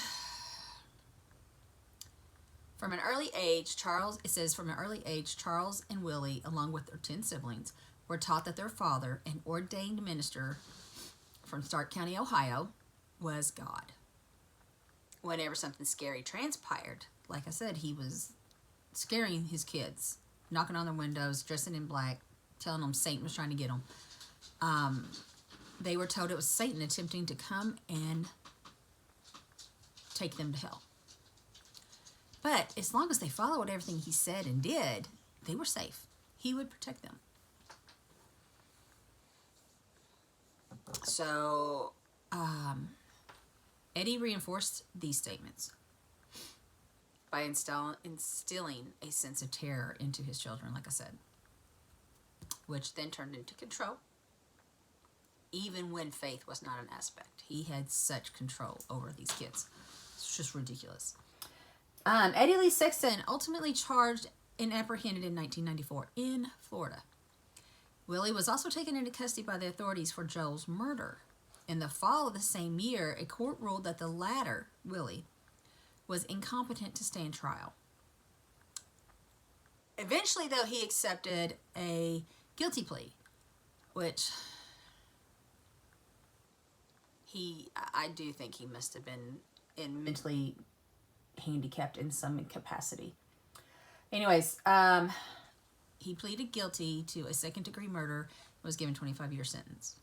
from an early age, Charles and Willie, along with their 10 siblings, were taught that their father, an ordained minister from Stark County, Ohio, was God. Whenever something scary transpired, like I said, he was scaring his kids, knocking on their windows, dressing in black, telling them Satan was trying to get them. They were told it was Satan attempting to come and take them to hell. But as long as they followed everything he said and did, they were safe. He would protect them. So, Eddie reinforced these statements by instilling a sense of terror into his children, like I said, which then turned into control, even when faith was not an aspect. He had such control over these kids. It's just ridiculous. Eddie Lee Sexton ultimately charged and apprehended in 1994 in Florida. Willie was also taken into custody by the authorities for Joel's murder. In the fall of the same year, a court ruled that the latter, Willie, was incompetent to stand trial. Eventually, though, he accepted a guilty plea, which I do think he must have been mentally handicapped in some capacity. Anyways, he pleaded guilty to a second-degree murder and was given a 25-year sentence.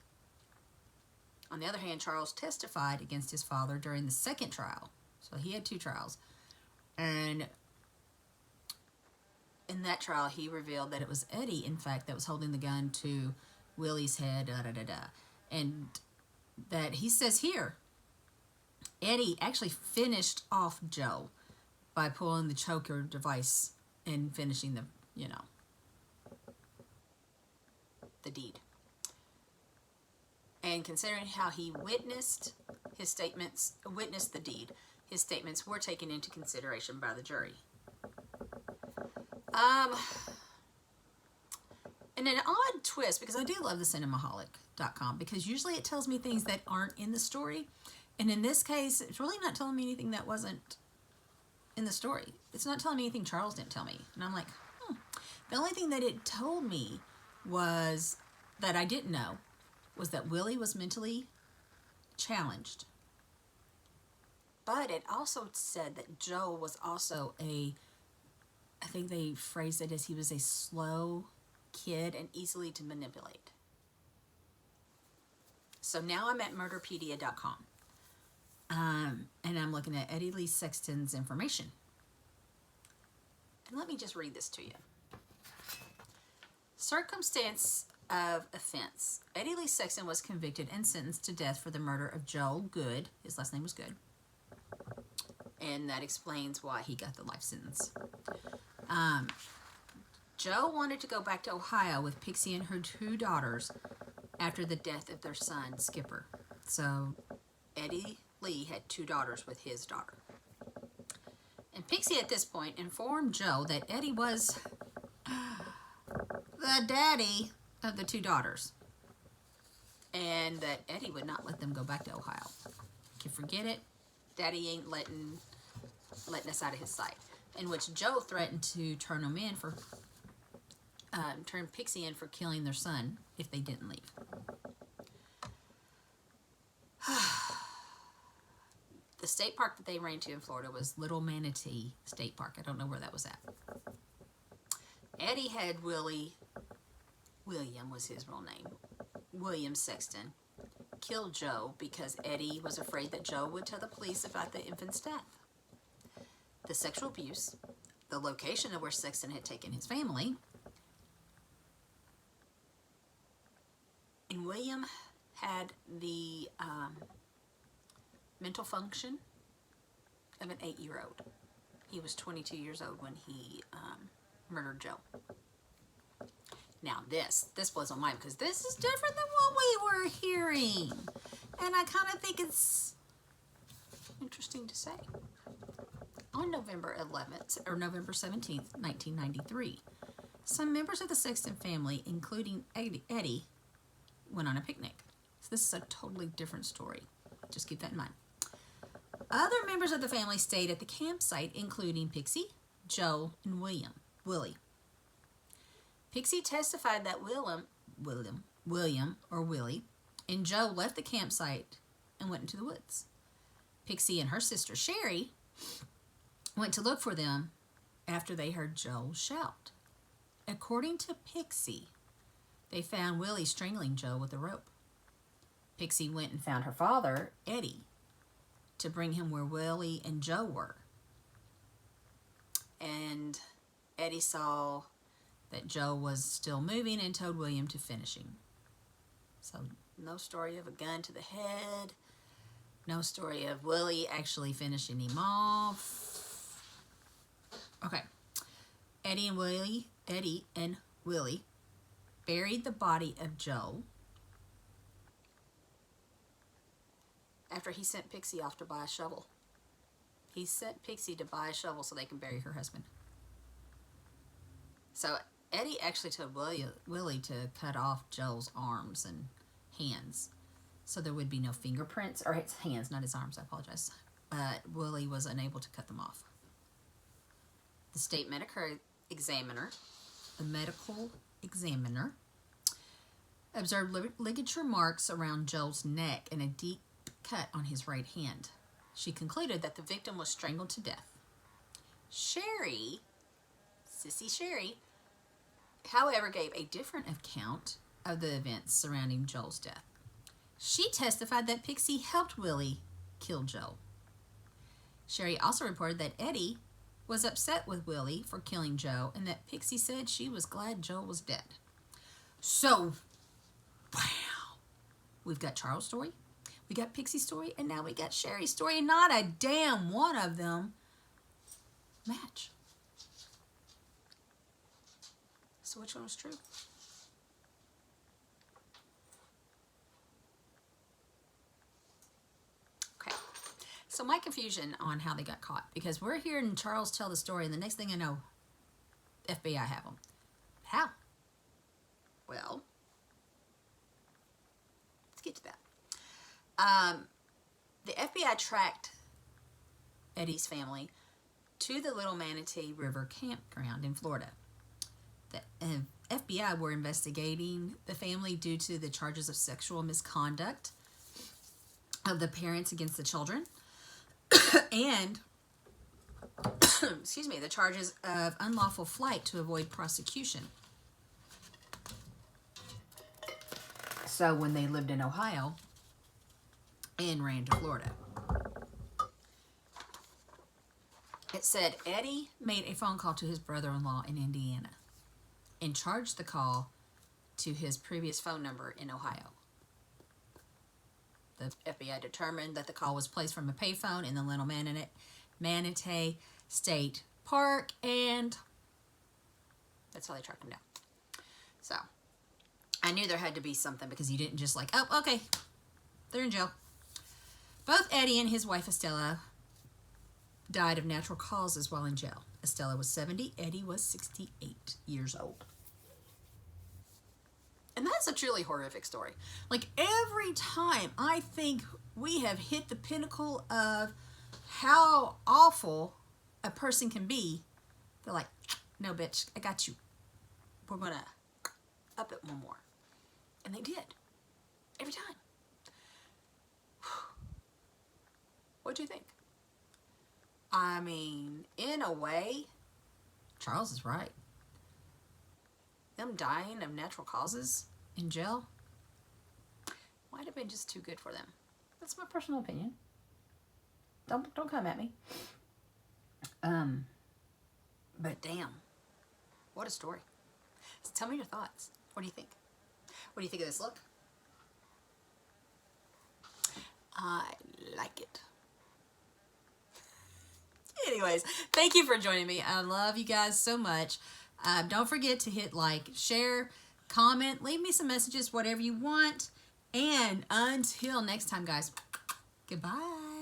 On the other hand, Charles testified against his father during the second trial. So he had 2 trials. And in that trial, he revealed that it was Eddie, in fact, that was holding the gun to Willie's head, and that he says here, Eddie actually finished off Joe by pulling the choker device and finishing the deed. And considering how he witnessed the deed, his statements were taken into consideration by the jury. And an odd twist, because I do love the Cinemaholic.com, because usually it tells me things that aren't in the story. And in this case, it's really not telling me anything that wasn't in the story. It's not telling me anything Charles didn't tell me. And I'm like, The only thing that it told me was, that I didn't know, was that Willie was mentally challenged. But it also said that Joe was also I think they phrased it as he was a slow kid and easily to manipulate. So now I'm at murderpedia.com. And I'm looking at Eddie Lee Sexton's information. And let me just read this to you. Circumstance of offense. Eddie Lee Sexton was convicted and sentenced to death for the murder of Joel Good. His last name was Good. And that explains why he got the life sentence. Joe wanted to go back to Ohio with Pixie and her 2 daughters after the death of their son, Skipper. So Eddie Lee had 2 daughters with his daughter. And Pixie at this point informed Joe that Eddie was the daddy of the 2 daughters. And that Eddie would not let them go back to Ohio. You can forget it. Daddy ain't letting us out of his sight. In which Joe threatened to turn Pixie in for killing their son if they didn't leave. The state park that they ran to in Florida was Little Manatee State Park. I don't know where that was at. Eddie had William was his real name, William Sexton, killed Joe because Eddie was afraid that Joe would tell the police about the infant's death. The sexual abuse, the location of where Sexton had taken his family, and William had the mental function of an 8-year-old. He was 22 years old when he murdered Joe. Now this blows my mind because this is different than what we were hearing. And I kind of think it's interesting to say. On November 11th, or November 17th, 1993, some members of the Sexton family, including Eddie, went on a picnic. So this is a totally different story. Just keep that in mind. Other members of the family stayed at the campsite, including Pixie, Joe, and Willie. Pixie testified that William, or Willie, and Joe left the campsite and went into the woods. Pixie and her sister Sherry went to look for them after they heard Joe shout. According to Pixie, they found Willie strangling Joe with a rope. Pixie went and found her father, Eddie, to bring him where Willie and Joe were. And Eddie saw that Joe was still moving and told William to finish him. So no story of a gun to the head. No story of Willie actually finishing him off. Okay. Eddie and Willie buried the body of Joe after he sent Pixie off to buy a shovel. He sent Pixie to buy a shovel so they can bury her husband. So Eddie actually told Willie to cut off Joe's arms and hands so there would be no fingerprints, or his hands, not his arms, I apologize. But Willie was unable to cut them off. The state medical examiner observed ligature marks around Joe's neck and a deep cut on his right hand. She concluded that the victim was strangled to death. Sherry, Sissy Sherry, however, gave a different account of the events surrounding Joe's death. She testified that Pixie helped Willie kill Joe. Sherry also reported that Eddie was upset with Willie for killing Joe and that Pixie said she was glad Joe was dead. So, wow. We've got Charles' story, we got Pixie's story, and now we got Sherry's story, and not a damn one of them match. So which one was true? Okay. So my confusion on how they got caught, because we're hearing Charles tell the story, and the next thing I know, FBI have them. How? Well, let's get to that. The FBI tracked Eddie's family to the Little Manatee River campground in Florida. The FBI were investigating the family due to the charges of sexual misconduct of the parents against the children and excuse me, the charges of unlawful flight to avoid prosecution. So when they lived in Ohio and ran to Florida, it said Eddie made a phone call to his brother-in-law in Indiana and charged the call to his previous phone number in Ohio. The FBI determined that the call was placed from a payphone in the Little Manatee State Park, and that's how they tracked him down. So, I knew there had to be something, because you didn't just like, oh, okay, they're in jail. Both Eddie and his wife Estella died of natural causes while in jail. Estella was 70, Eddie was 68 years old. And that's a truly horrific story. Like, every time I think we have hit the pinnacle of how awful a person can be, they're like, no, bitch, I got you. We're going to up it one more. And they did. Every time. What'd you think? I mean, in a way, Charles is right. Them dying of natural causes in jail might have been just too good for them. That's my personal opinion. Don't come at me. But damn, what a story. So tell me your thoughts. What do you think? What do you think of this look? I like it. Anyways, thank you for joining me. I love you guys so much. Don't forget to hit like, share, comment, leave me some messages, whatever you want. And until next time, guys, goodbye.